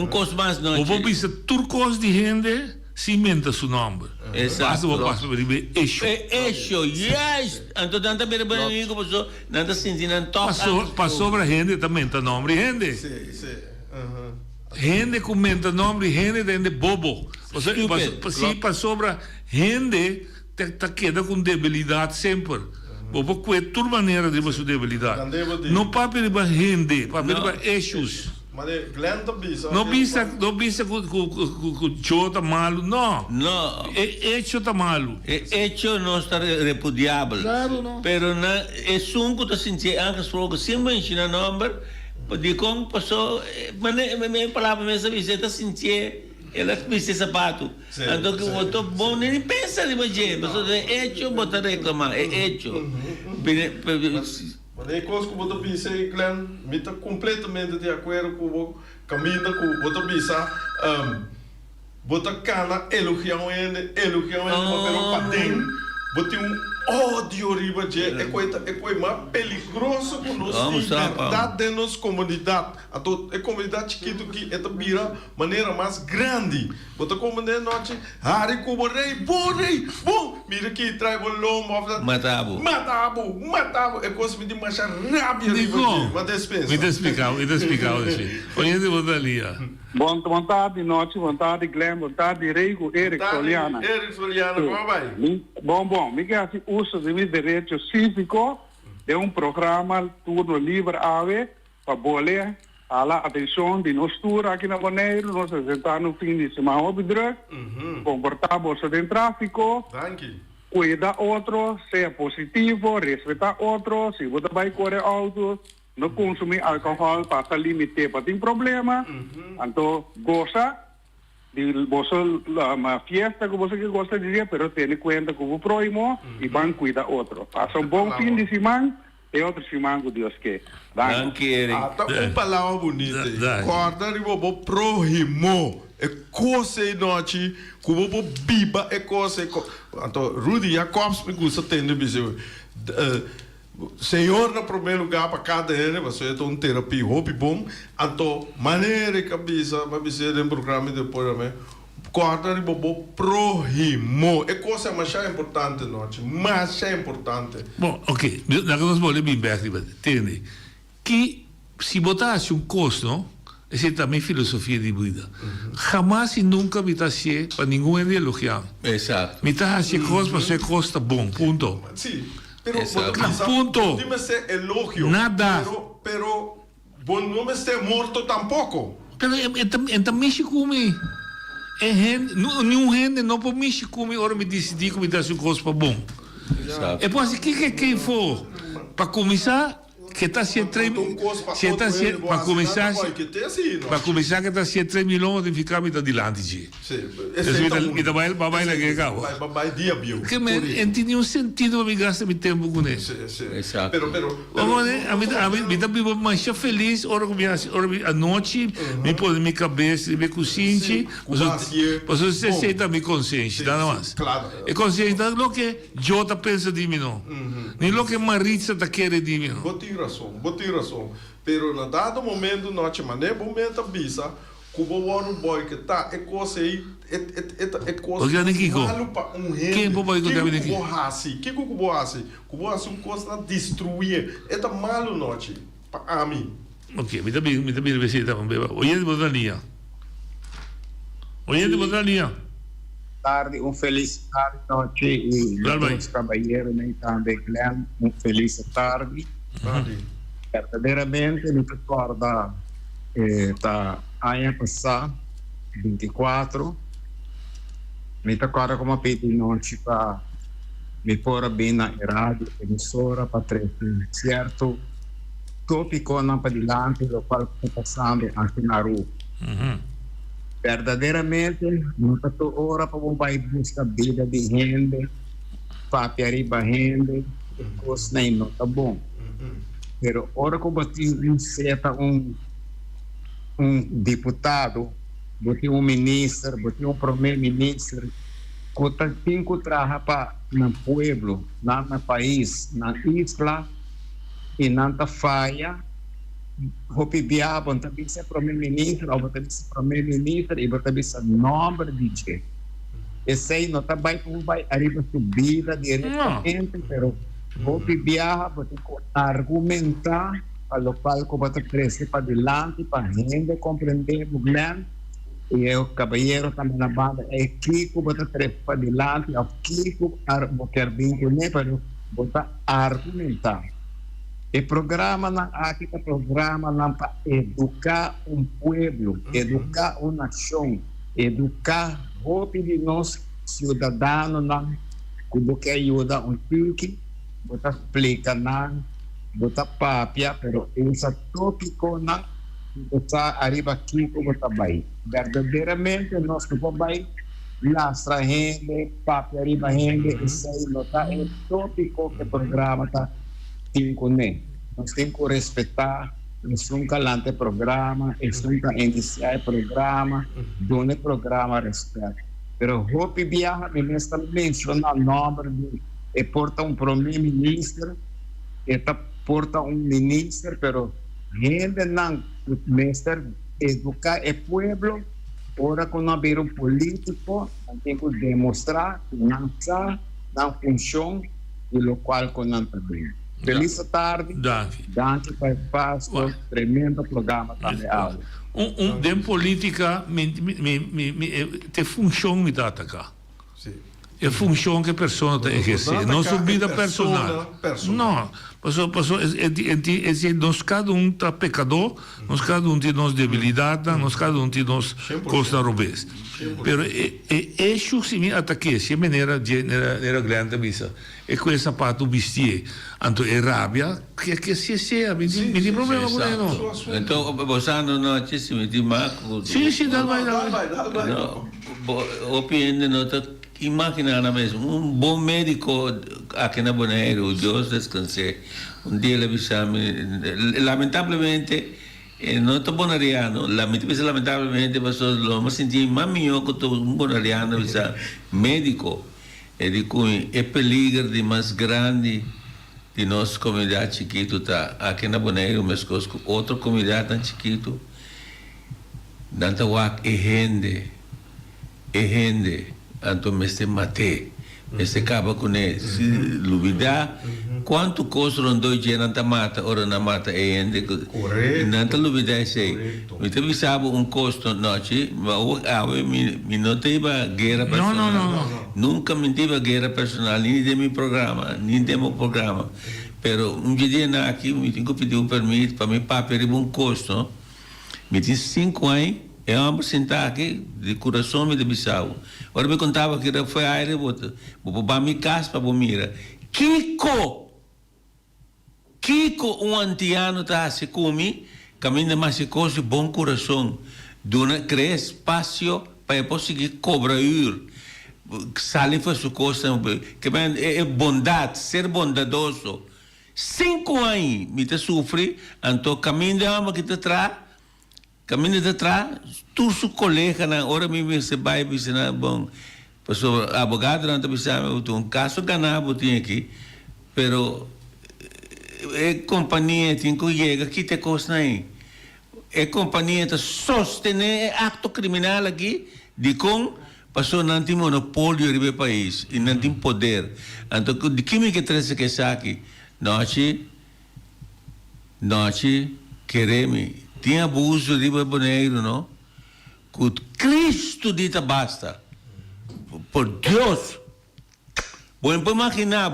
Coisa mais não. Bobo diz tudo coisa de gente cimenta seu nome. Exato. Passa para perigo issue. Issue, yes. Então tanta perigo amigo passou, nada sentindo toque. Passou para gente também tá nome gente. Sim. Gente comenta nome de gente bobo. Se passou para gente tá queda com debilidade sempre. Bobo com é toda maneira de sua debilidade. Não para perigo gente, para perigo issues. Mas Glenn tá bisa. Não bisa com chota malo, não. Não. Hecho tá malo. Hecho não está repudiável. Claro, não. Pero na é sunco tá sentindo antes falou sempre ensina nome. De como passou, mas me palavra mesmo visita sentir ela veste sapato. Então que botou bom nem pensa de bater, mas é hecho botar reclamar, é hecho. Mas é coisa que botou bisa Glenn, me tá completamente de acordo com o caminho que botou bisa, botar cana elogiam ele, papel para dentro, botar ódio riba je é coisa mais perigoso que nós liberdade de nossa comunidade. A comunidade chiquito que é vira maneira mais grande. Bota comunidade noite, hari como rei, bom, mira aqui trai o lombo, matabo. É coisa me de mais rábia riba je. Mas despensa. Me explicar isso. Olha de botalia. Boa tarde, noite, boa tarde, Glenn, boa tarde, Reigo, Eric Soliana. Como vai? Bom, me quer assim, uso de meu direito cívico de programa turno livre ave para bolear a atenção de nós aqui na Bonaire, nós estamos no fim de semana obedruk, comportamos em tráfico, cuida outro, seja positivo, respeitar outro, se você vai correr auto, não consumir álcool, passa limite para ter problema, então gosta de você uma fiesta que você gosta de dia, pero tem conta com o próximo e vai cuidar outro. Passa bom fim de semana e outro semana que Deus quer. Tá uma palavra bonita. Corda de bobo próximo. É coisa noite, que bobo biba é coisa. Então Rudy Jacobs me gusta tendo bicho. Senhor, no primeiro lugar para cada ele, você é uma terapia, hobby bom. Então, maneira que bisa, mas bisa de programa depois também. Corta de bobo próximo. É coisa mais importante, noite. Mais importante. Bom, ok. Na que nós vamos bem back, entende? Que se botasse custo, essa é também filosofia de vida. Jamais e nunca me taxe para nenhum elogiar. Exato. Me taxe coisa para ser costa bom, ponto. Sim. Pero punto. Dime se elogio. Nada. Pero no me esté muerto tampoco. Pero en México Nenhum gente não pode mexer comigo, ora me decidir que me dá um gosto para bom. E depois, o que for? Para começar, que está sendo 3 para começar que está sendo 3 milhões de ficar me adiante de me vai na guerra vai dia bio que não tem nenhum sentido para me gastar meu tempo com isso. Exato. Vamos a mim também vou mais feliz hora a noite me pôr minha cabeça me consciente pois você senta minha consciência nada mais e consciência não que eu tá pensa de mim não nem lo que Maritza tá querendo de mim não. Boa razão. Pero na dado momento nós mané momento bisa kubo waru boy que tá é coisa aí é coisa malo para gente. Quem boy que tá vindo aqui? Kubo hasi coisa destruir. É tá malo noite para mim. Ok, me dá bem visita com beba. Hoje de botaninha. Tarde, feliz tarde noite e todos caballeros nem também Glenn, feliz tarde. Verdadeiramente me recorda tá ano passado 24 me recorda como pedi noite para me pôr bem na rádio emissora para trazer certo tópico não para diante do qual está passando aqui na rua. Verdadeiramente não está hora para vai buscar vida de gente para arriba gente coisa nem não tá bom. Pero ora que você inseta um deputado, você ministro, você primeiro-ministro, que tem que trabalhar para no pueblo, no país, na isla, e não tá falha, hopi biabon também ser primeiro-ministro, ou também ser primeiro-ministro, e também ser nome de gente. Esse aí não tá vai arriba subida diretamente, pero hopi viaja, você argumentar para o qual você crescer para adelante, para a gente compreender o Glenn, e o caballeiro também na banda, é que você crescer para adelante, é que você quer vincular para você argumentar. O programa aqui é programa para educar pueblo, educar uma nação, educar hopi de nós cidadãos, como que ajuda pique, bota explica não, bota papia, pero esse tópico não, bota arriba aqui como tá bem. Verdadeiramente nós não vai lastra gente, papia arriba gente, esse aí não tá é tópico que o programa tá tem com ele. Nós temos que respeitar, nós nunca lança programa, nós nunca iniciar programa, dona programa respeito. Pero hopi viaja, me está mencionando o nome de e porta primeiro-ministro, e porta ministro, pero gente não, ministro, educar o pueblo, ora quando haver político, tem que demonstrar que não funciona, e o qual não está bem. Feliz tarde, danke para Páscoa, tremendo programa também. De política, te funciona me dá atacar. É função que a pessoa tem que exercer, não sua vida personal. Não, nós cada um está pecador, nós cada um tem nossa debilidade, nós cada um tem nossa coisa robês. Pero isso se me ataque, se maneira grande missa, e com esse sapato vestir, então é rábia, que se me tem problema com ele. Então, você não se me tem maco. Sim, dá vai. Opinião não tá. Imagina mesmo, bom médico aqui na Bonaire, Deus descanse. Dia ele avisou-me, lamentavelmente, não estou bonariano, lamentavelmente, mas eu me senti mais melhor que estou bonariano, médico. Ele é peligro de mais grande de nossa comunidade chiquito, tá? Aqui na Bonaire, mas com outra comunidade tão chiquito, danta wak é gente. Então, me se mate, me se acaba com isso. Lubida, quanto custa um dois dias na mata, ora na mata é ainda. Não lubida é sei. Me te sabe custo noite, mas me não teve guerra personal. Não. Nunca me teve guerra personal, nem de meu programa, nem de meu programa. Pero dia aqui, me tenho que pedir permissão para me pagar custo. Me tem 5 anos. É um porcentagem de coração de Bissau. Agora me contava que foi a área, vou para minha casa para mira. Kiko, um antiano está se come, caminha mais se coisa bom coração, dona cria espaço para conseguir cobrar. Sale para sua coisa, que é bondade, ser bondadoso. 5 anos me te sofre, então caminho de alma que te traz, caminho de trás, tu seu colega na hora me se vai ensinar bom, pastor abogado não te precisa um caso ganado tinha aqui, pero é companhia tem que chega aqui te coisa aí, é companhia te sostener acto criminal aqui de com pastor não tem monopólio no país e não tem poder, então de que me que traz que aqui noite queremos tinha abuso de boneiro, não? Que Cristo dita basta. Por Deus. Bueno, pues imaginar,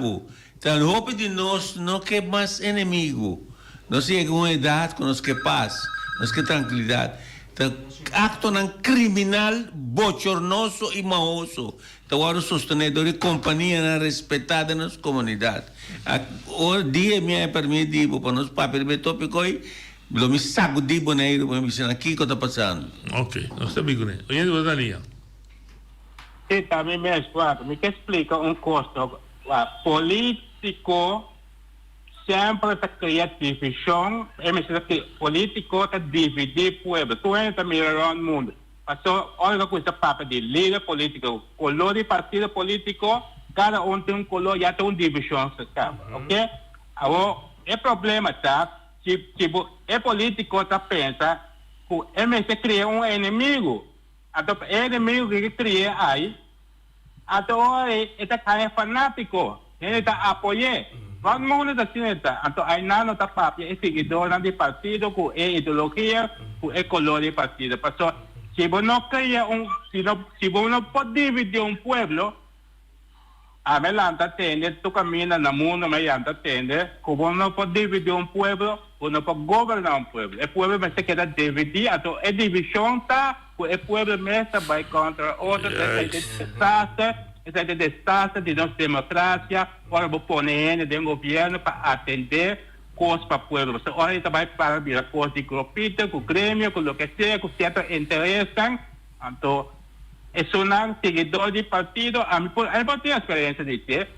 então, roupa de nós não quer mais inimigo. Nós chega uma idade que nós quer paz, nós quer tranquilidade. Então, acto não criminal, bochornoso e maoso. Então, agora o sostenedor de companhia não respeitada nas comunidades. O dia me permite, para nós papel de tópico aí, lo mi saco di boneiro, mi dice aqui que está passando. Ok, nós estamos com ele. Oye, Daniel. E também me explica custo. Político sempre se cria divisão, me diz que político está dividir povo. Tu entra mirar o mundo. Passou, olha coisa papo de líder político, color de partido político, cada tem um color, já tem uma divisão, ok? Agora, o problema está tipo, é político que pensa que ele cria um inimigo. Então, o inimigo que cria aí, então ele está fanático, ele está apoiando. Todo mundo está assim, então aí não está papo, é seguidor de partido, com a ideologia, com a color de partido. Porque se você não cria se você não pode dividir povo, a melanta tende, tu camina no mundo, melanta tende, como não pode dividir povo, ou não pode governar povo. O povo vai se quedar dividido, então a divisão está, o povo mesmo vai contra outro, essa é a desastre de nossa democracia, agora vou pôr no governo para atender coisas para o povo. Agora ele vai para a coisa de grupito, com o grêmio, com o que seja, com certo interesse, então, é um seguidor de partido, eu não tenho experiência de ter.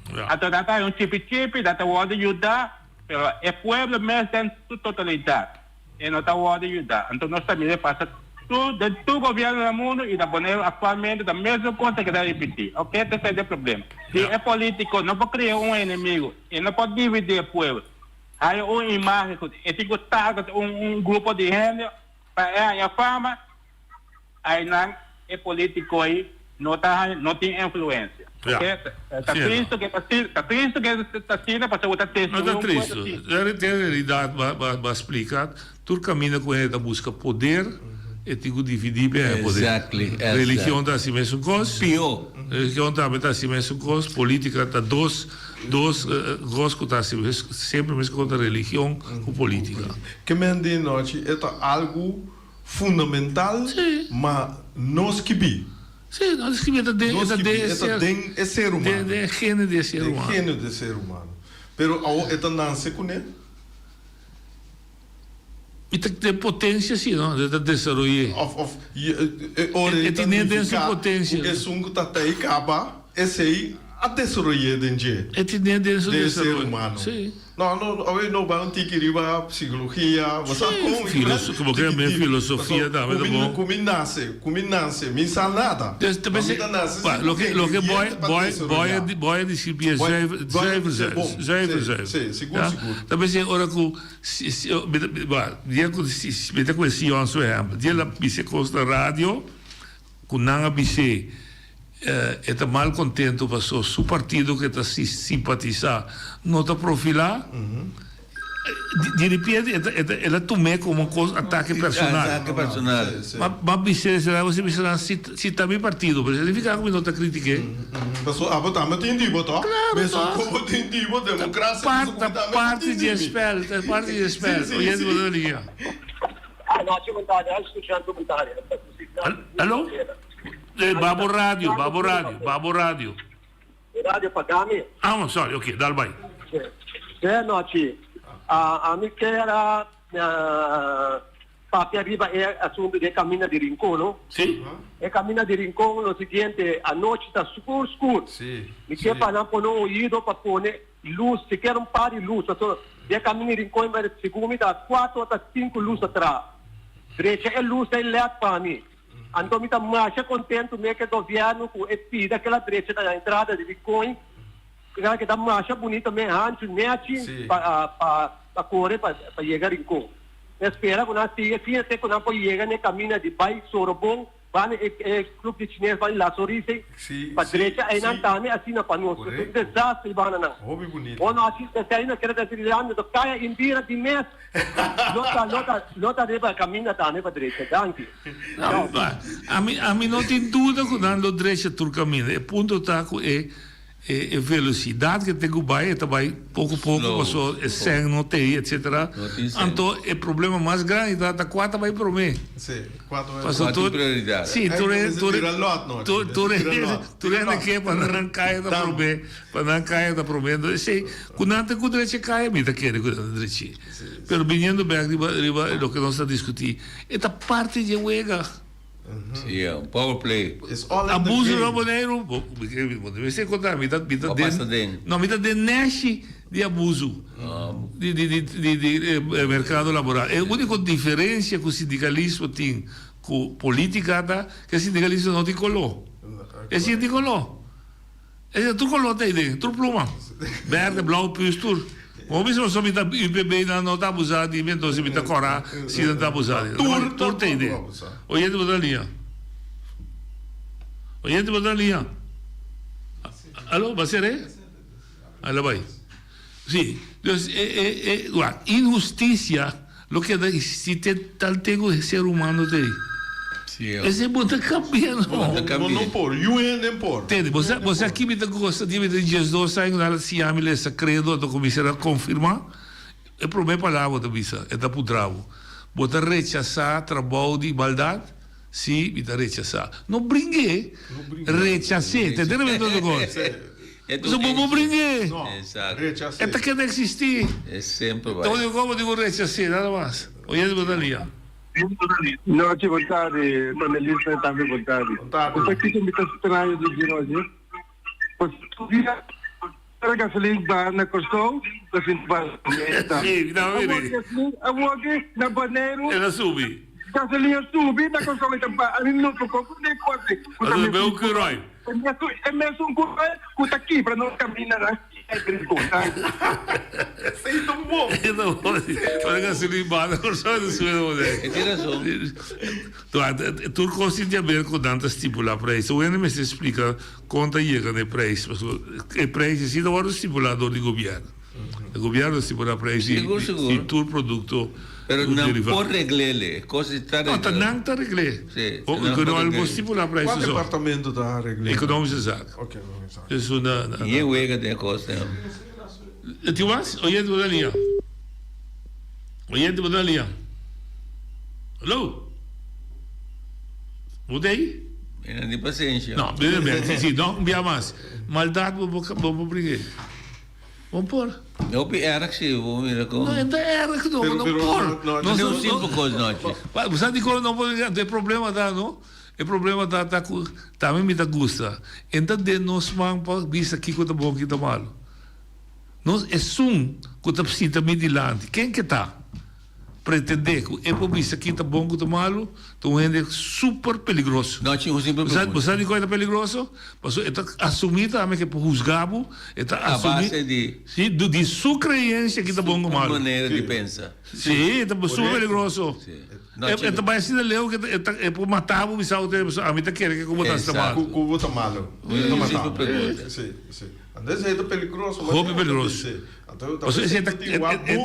Então, não tem chip, não pode ajudar, mas o povo mesmo tem sua totalidade. E não pode ajudar. Então, nós também passamos do governo do mundo e da maneira atualmente da mesma coisa que dá repetir. Ok? Esse é o problema. Se é político, não pode criar um inimigo, e não pode dividir o povo. Aí, uma imagem, um grupo de gente, para ganhar fama, aí não. É político aí, não tem influência. Está triste que está sendo, para você ter não está triste. A realidade vai explicar. Tu caminha com ele, busca poder, e tem que dividir bem o poder. Religião está assim mesmo coisa. Pior. Religião está assim mesmo coisa. Política está dois gostos que está sempre mesmo contra religião com política. Que me de noite é algo fundamental, mas nós que vi. Sim, nós que vi é ser humano. É gênero de ser humano. É gênero de ser humano. Pero é nasce com ele. E tem potência, sim, não? De desenvolver. E tem essa potência. É um que está aí, acaba, esse aí, a desenvolver dentro. E tem essa de ser humano. Sim. Não vai ter que ir para psicologia, como que é minha filosofia também, tá bom? Como nasce, me sabe nada. Lo que boy disciplina seguro. Também se ora com dia com esse exemplo, dia lá bise costa rádio, com nanga bise está mal contente para seu partido que está simpatizar, não está profilar. De repente, ela tomou como um ataque personal. Mas você precisa citar meu partido, mas significa que não está criticando. Mas também tem divo, tá? Mas como tem divo, democracia. Parte de espelho, Oye, noite montada, escutando montada. Alô? Babo Radio. Radio Pagami. Ah, sorry, ok, dal vai. Boa noite. A minha era papi arriba é assunto de caminho de Rincón, não? Sim. É caminho de Rincón, o seguinte, a noite está escuro. Sim. Me quer para pôr no ouvido para pôr luz, se quer par de luz. É caminho de Rincón, mas segundo dá 4 ou 5 luzes atrás. Direita é luz, é LED para mim. Então, me está mais contente que o governo pide aquela direita da entrada de Rincón, que dá mais bonita, antes, para correr, para chegar a Rincón. Espera que nós tenha até que nós chega no caminho de bike Sorobong, vai clube de chinês vai lá sorriso para direita aí não tá né assim na panos desastre vai não hobby bonito ou nós até não quer dizer lá do caia indira de mês lota reba caminho tá né para direita danke a mim não tem dúvida que dando direita tur caminho o ponto tá é velocidade que tem que vai também pouco passou sem não tem etc. Então o problema mais grande da quatro vai para mim sim quatro prioridade sim tu é que para não cair da problema para não cair da problema sei quando te direita cai me tá querendo direita pero vindo bem riba lo que nós está discutindo esta parte de juega. Sì, un power play. Abuso do boneiro, você contar me dá de nashi de abuso de mercado laboral. É a única diferença que o sindicalismo tem com a política que o sindicalismo não tem color. É assim tem color. É tu color tem de, tu pluma. Verde, blau, pistur. O mesmo só me dá UPB não está abusado e então se me dá cora se não está abusado. Tu tem de. Oyente botar linha. Alô, vai ser? Alô, vai. Sim. Então, injustiça, o que existe tal tego ser humano tem. Esse é bota cambiando. Não por, não por. Entende? Você aqui me gosta de Jesus sai na siame le secreto do comissário confirmar. É problema palavra da bisa, é da putravo. Bota rechazar trabalho de maldade. Sim, me dá rechazar. Não brinque. Rechazar, entendeu a mesma coisa? Não brinque. Exato. É que não existir. É sempre vai. Então, como digo rechazar, nada mais. Olha boa linha. Noite, boa tarde, panelista, também boa tarde. Você aqui que me está estranho de vir hoje? Você via a gasolina na Costol, da fim de base. Sim, não, ele. A vogue na Baneiro. Ela sube. Gasolina sube na Costol, então, a mim não tocou, nem quase. Mas é meu curói. É mesmo um curói, que está aqui, para não caminhar. Sei tão bom. Olha gasolina bada, Costol do sul. Tem razão. Tu consegue ver com tanta estipula preço. O me se explica quanto chega no preço. O preço é agora o estipulador do governo. O governo estipula preço e tu produto. Pero não pode regler, coisa está reglada. Não está reglada. Não é estipular preço. Qual departamento está reglado? Econômico exato. Ok, exato. Isso não. E eu ega de costa. Tu mais? Oyente da linha. Oyente da linha. Alô? Mudei? Não de paciência. Não, bem, sim, não, via mais. Maldade, vou brigar. Vamos pôr. Eu era que se vou me não era que não pôr. Não é um simples coisa, não. Você diz que não pode ter problema, tá, não? O problema tá também me gusta. Então, de nós vamos ver aqui que tá bom, que tá malo. Nós é que tá precisa midilante. Quem que tá? Pretender que é por isso aqui tá bom, que tá malo, então é super perigoso. Não tinha um simples problema. Você diz que é perigoso? Porque está assumido também que por juzgabo, está assumido de sua crença que tá bom ou malo. Maneira de pensar. Sim, está super perigoso. É também assim de leu que é por matar o missão dele, a mim tá querendo que como tá mal. Como tá malo. Não matar. Sim, sim. Às vezes é perigoso. Roubo perigoso. Você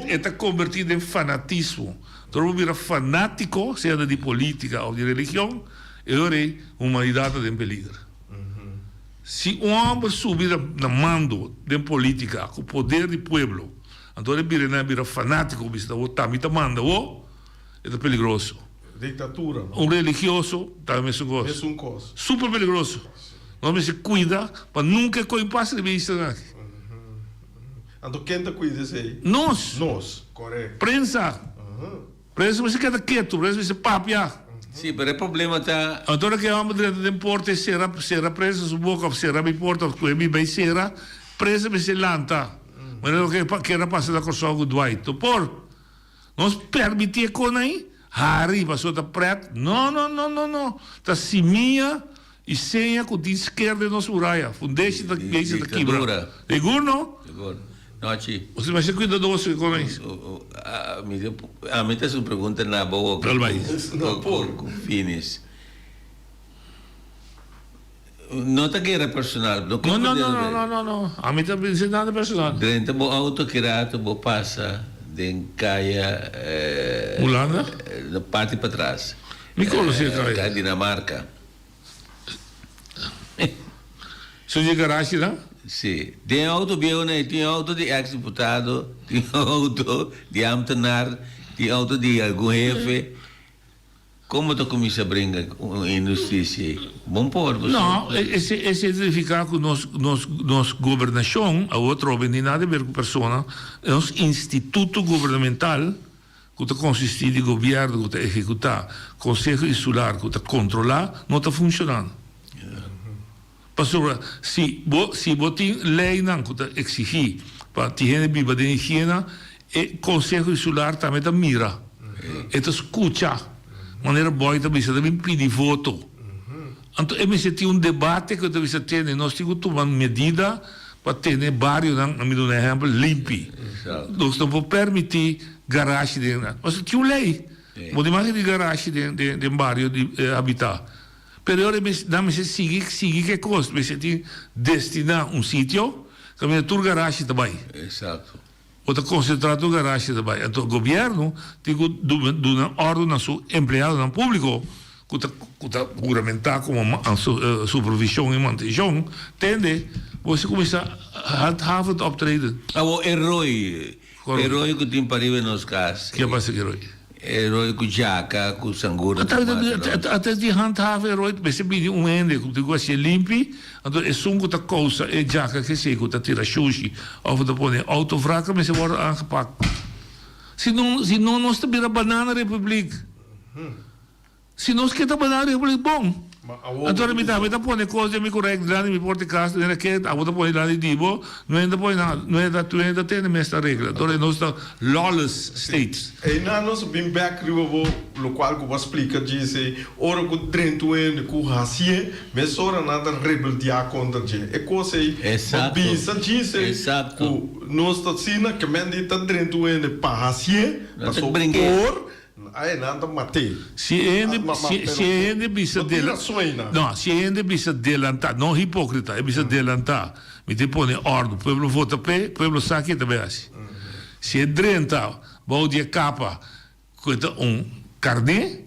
está convertido em fanatismo. Todo mundo vira fanático, seja de política ou de religião, e agora a humanidade está em perigo. Se um homem subir no mando de política, com o poder do povo, então ele vira fanático, ele está manda, é perigoso. Dictadura. ¿no? Un religioso también es un cosa. Es un cosa. Súper peligroso. No se cuida para nunca que pase de vista. Então quem te cuida disso aí? Nós. Correto. Prensa. Prensa você queda quieto, prensa você papia. Sim, mas o problema está... Então que vamos direto de importa, será prensa, sua boca, será me importa, que me bem será, prensa me se lanta. Mas é o que era passar da corção com o Dwight. Por, nós permitir com aí, Harry passou da preto, não. Tá simia e senha com a esquerda nossa uraia. Fundeixa da beijo da quebra. Seguro não? Seguro. Noite. Você vai ser cuidadoso com isso. A mim tem uma pergunta na boa. Com fines. Não está guerra personal. Não. A mim também não é nada personal. Dentro do auto que rato, vou passar de caia. Holanda? Na parte para trás. Me conhece, caia. Dinamarca. Sou de garagem, não? Sim. Tem auto tem auto de ex-deputado, tem auto de ambtenaar, tem auto de algum jefe. Como tu começa a brincar em justiça? Bom por você? Não, esse verificar que nós governação, a outra não tem nada a ver com pessoa, é um instituto governamental que consiste de governo, que executar, conselho insular, que controlar, não está funcionando. Pastor, se você tem lei não que exigir para ter biba de higiene, o conselho insular também está mira, então escuta, maneira boa também se deve pedir voto. Então é se tem debate que deve se ter, nós temos que tomar medida para ter bairro, não me dá um exemplo limpo. Nós não podemos permitir garagem dentro. Mas tem uma lei, pode mais de garagem de bairro de habitar. Pero ora dá-me seguir que coisa, você tem destinar sítio, que a tua garagem também. Exato. Ou concentrar tua garagem também. Então o governo tem que dar ordem ao seu empregado no público, que está juramentar como supervisão e manutenção, entende? Você começa a handhaven optreden. O herói que tem para ir nos casos. Que passa que herói? Herói com jaca, com sangura. Até de handhaven herói, você pede ende, que tem que ser limpo, então é sungo da coisa, é jaca que se que tira sushi, ou da põe autovraca, mas se vai aangepakt. Se não nós também banana republiek. Se nós queremos banana republiek, bom. Então me dá põe coisa me correto, lá me porta casa, né que a outra põe lá de dibo, não ainda põe nada, não ainda tu ainda tem esta regra. Então nós está lawless states. E nós bem back rivo lo qual que você explica diz ora que drento en que racia, mas ora nada rebeldia contra je. E coisa aí. Exato. Bisa diz nós está sina que mende está drento en para racia, para por aí nada matei. Se ainda bisa adelantar, não hipócrita, é bisa adelantar. Me te põe ordem, o povo vota pé, o povo saque também assim. Se é drenta, vai de capa, coita carne,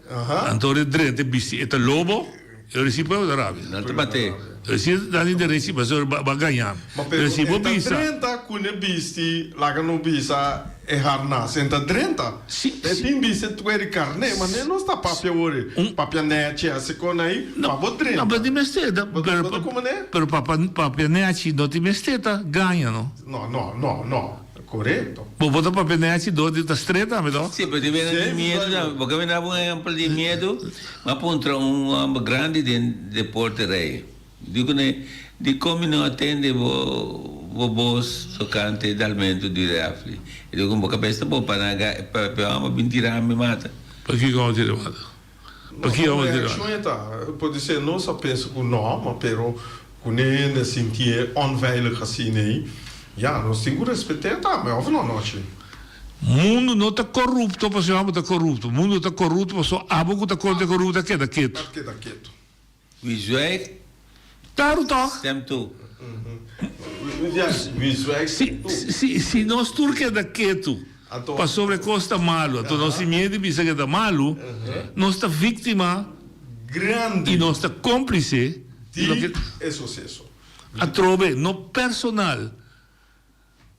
então é drenta, bisa, é lobo, eu recebo da Arábia. Não te matei. Se dá de recibo, mas vai ganhar. Mas pelo drenta, quando bisti, lá que não bisa é harnas, então drenta. É tem bisa tu é carne, mas não está papia hoje. Papia nete, assim com aí, papo drenta. Não, mas de mesteta. Pero papia nete, não te mesteta, ganha, não? Não. Correto. Vou botar papia nete, da estreta, me dá? Sim, mas de medo, porque me dá um exemplo de medo, mas contra grande de porterei. Digo, de como não atende vos tocante de alimento de refri. Eu digo, uma cabeça boa para uma mentira me mata. Para que como te mata? Para que como te mata? Pode ser, não só penso que não, mas pero quando ele sentir onveilig assim aí, ja, nós temos que respeitar, tá, mas of não, o mundo não está corrupto, para ser está corrupto. O mundo está corrupto, para ser abo que está corrupto, queda quieto. Visual. Claro, tá. Tem tu. Se nós turque da quieto, para sobre costa malo, então nós medo de que da malo, nós está vítima grande e nós está cúmplice de sucesso. A trove, no personal,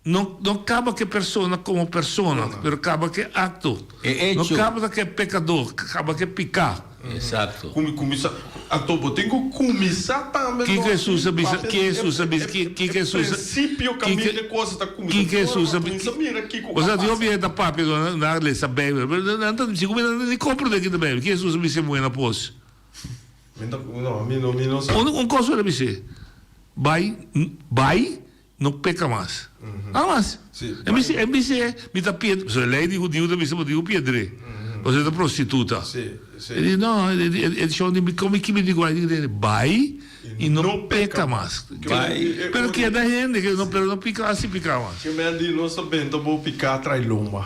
não acaba que persona como persona, mas acaba que acto. Não acaba que pecador, acaba que picar. Exato. Começar, então tem que começar também. Que Jesus sabe? Que Jesus sabe? Que Jesus? Princípio caminho de coisa está começando. Que Jesus sabe? Você deu bem da papi na lei sabe? Não, se como não compro daqui também. Que Jesus sabe se moe na pos? Não, mim não sabe. Um coisa era você. Vai, não peca mais. Ah, mas. É me tá Pedro. Se lei digo Deus também se digo Pedro. Você é prostituta. Ele não, ele chama de como que me digo vai e não peca mais. Porque é da gente que não pica assim pica mais. Que me diz não sabendo vou picar atrás lomba.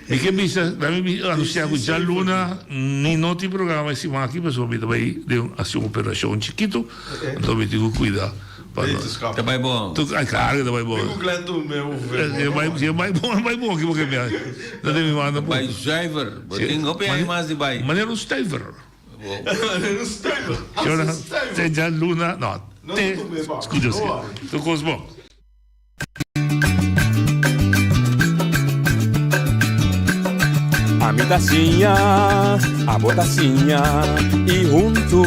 E que bisa, anunciar com já Luna, nem não tem programa esse aqui, pessoal, me vai de uma operação chiquito, então me digo cuidar. Tá bem bom. Claro que tá bem bom. É bom que você me não tem me manda. Vai Jaiver, botinho opinião mais de vai. Maneiro Stever. Maneiro Stever. Tem já Luna, não. Escuta-se. Tu cosmo. A mitacinha, a botacinha e junto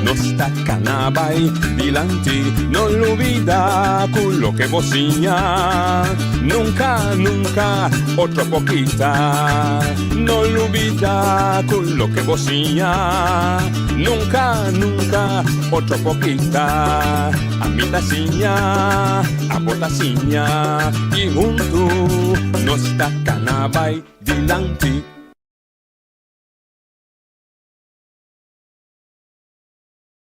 nos tacanabay dilante, no olvida con lo que vocinha. Nunca, nunca, otro poquita, no olvida con lo que vocinha. Nunca, nunca, otro poquita. A mitacinha, a botacinha y junto nos tacanabay dilante.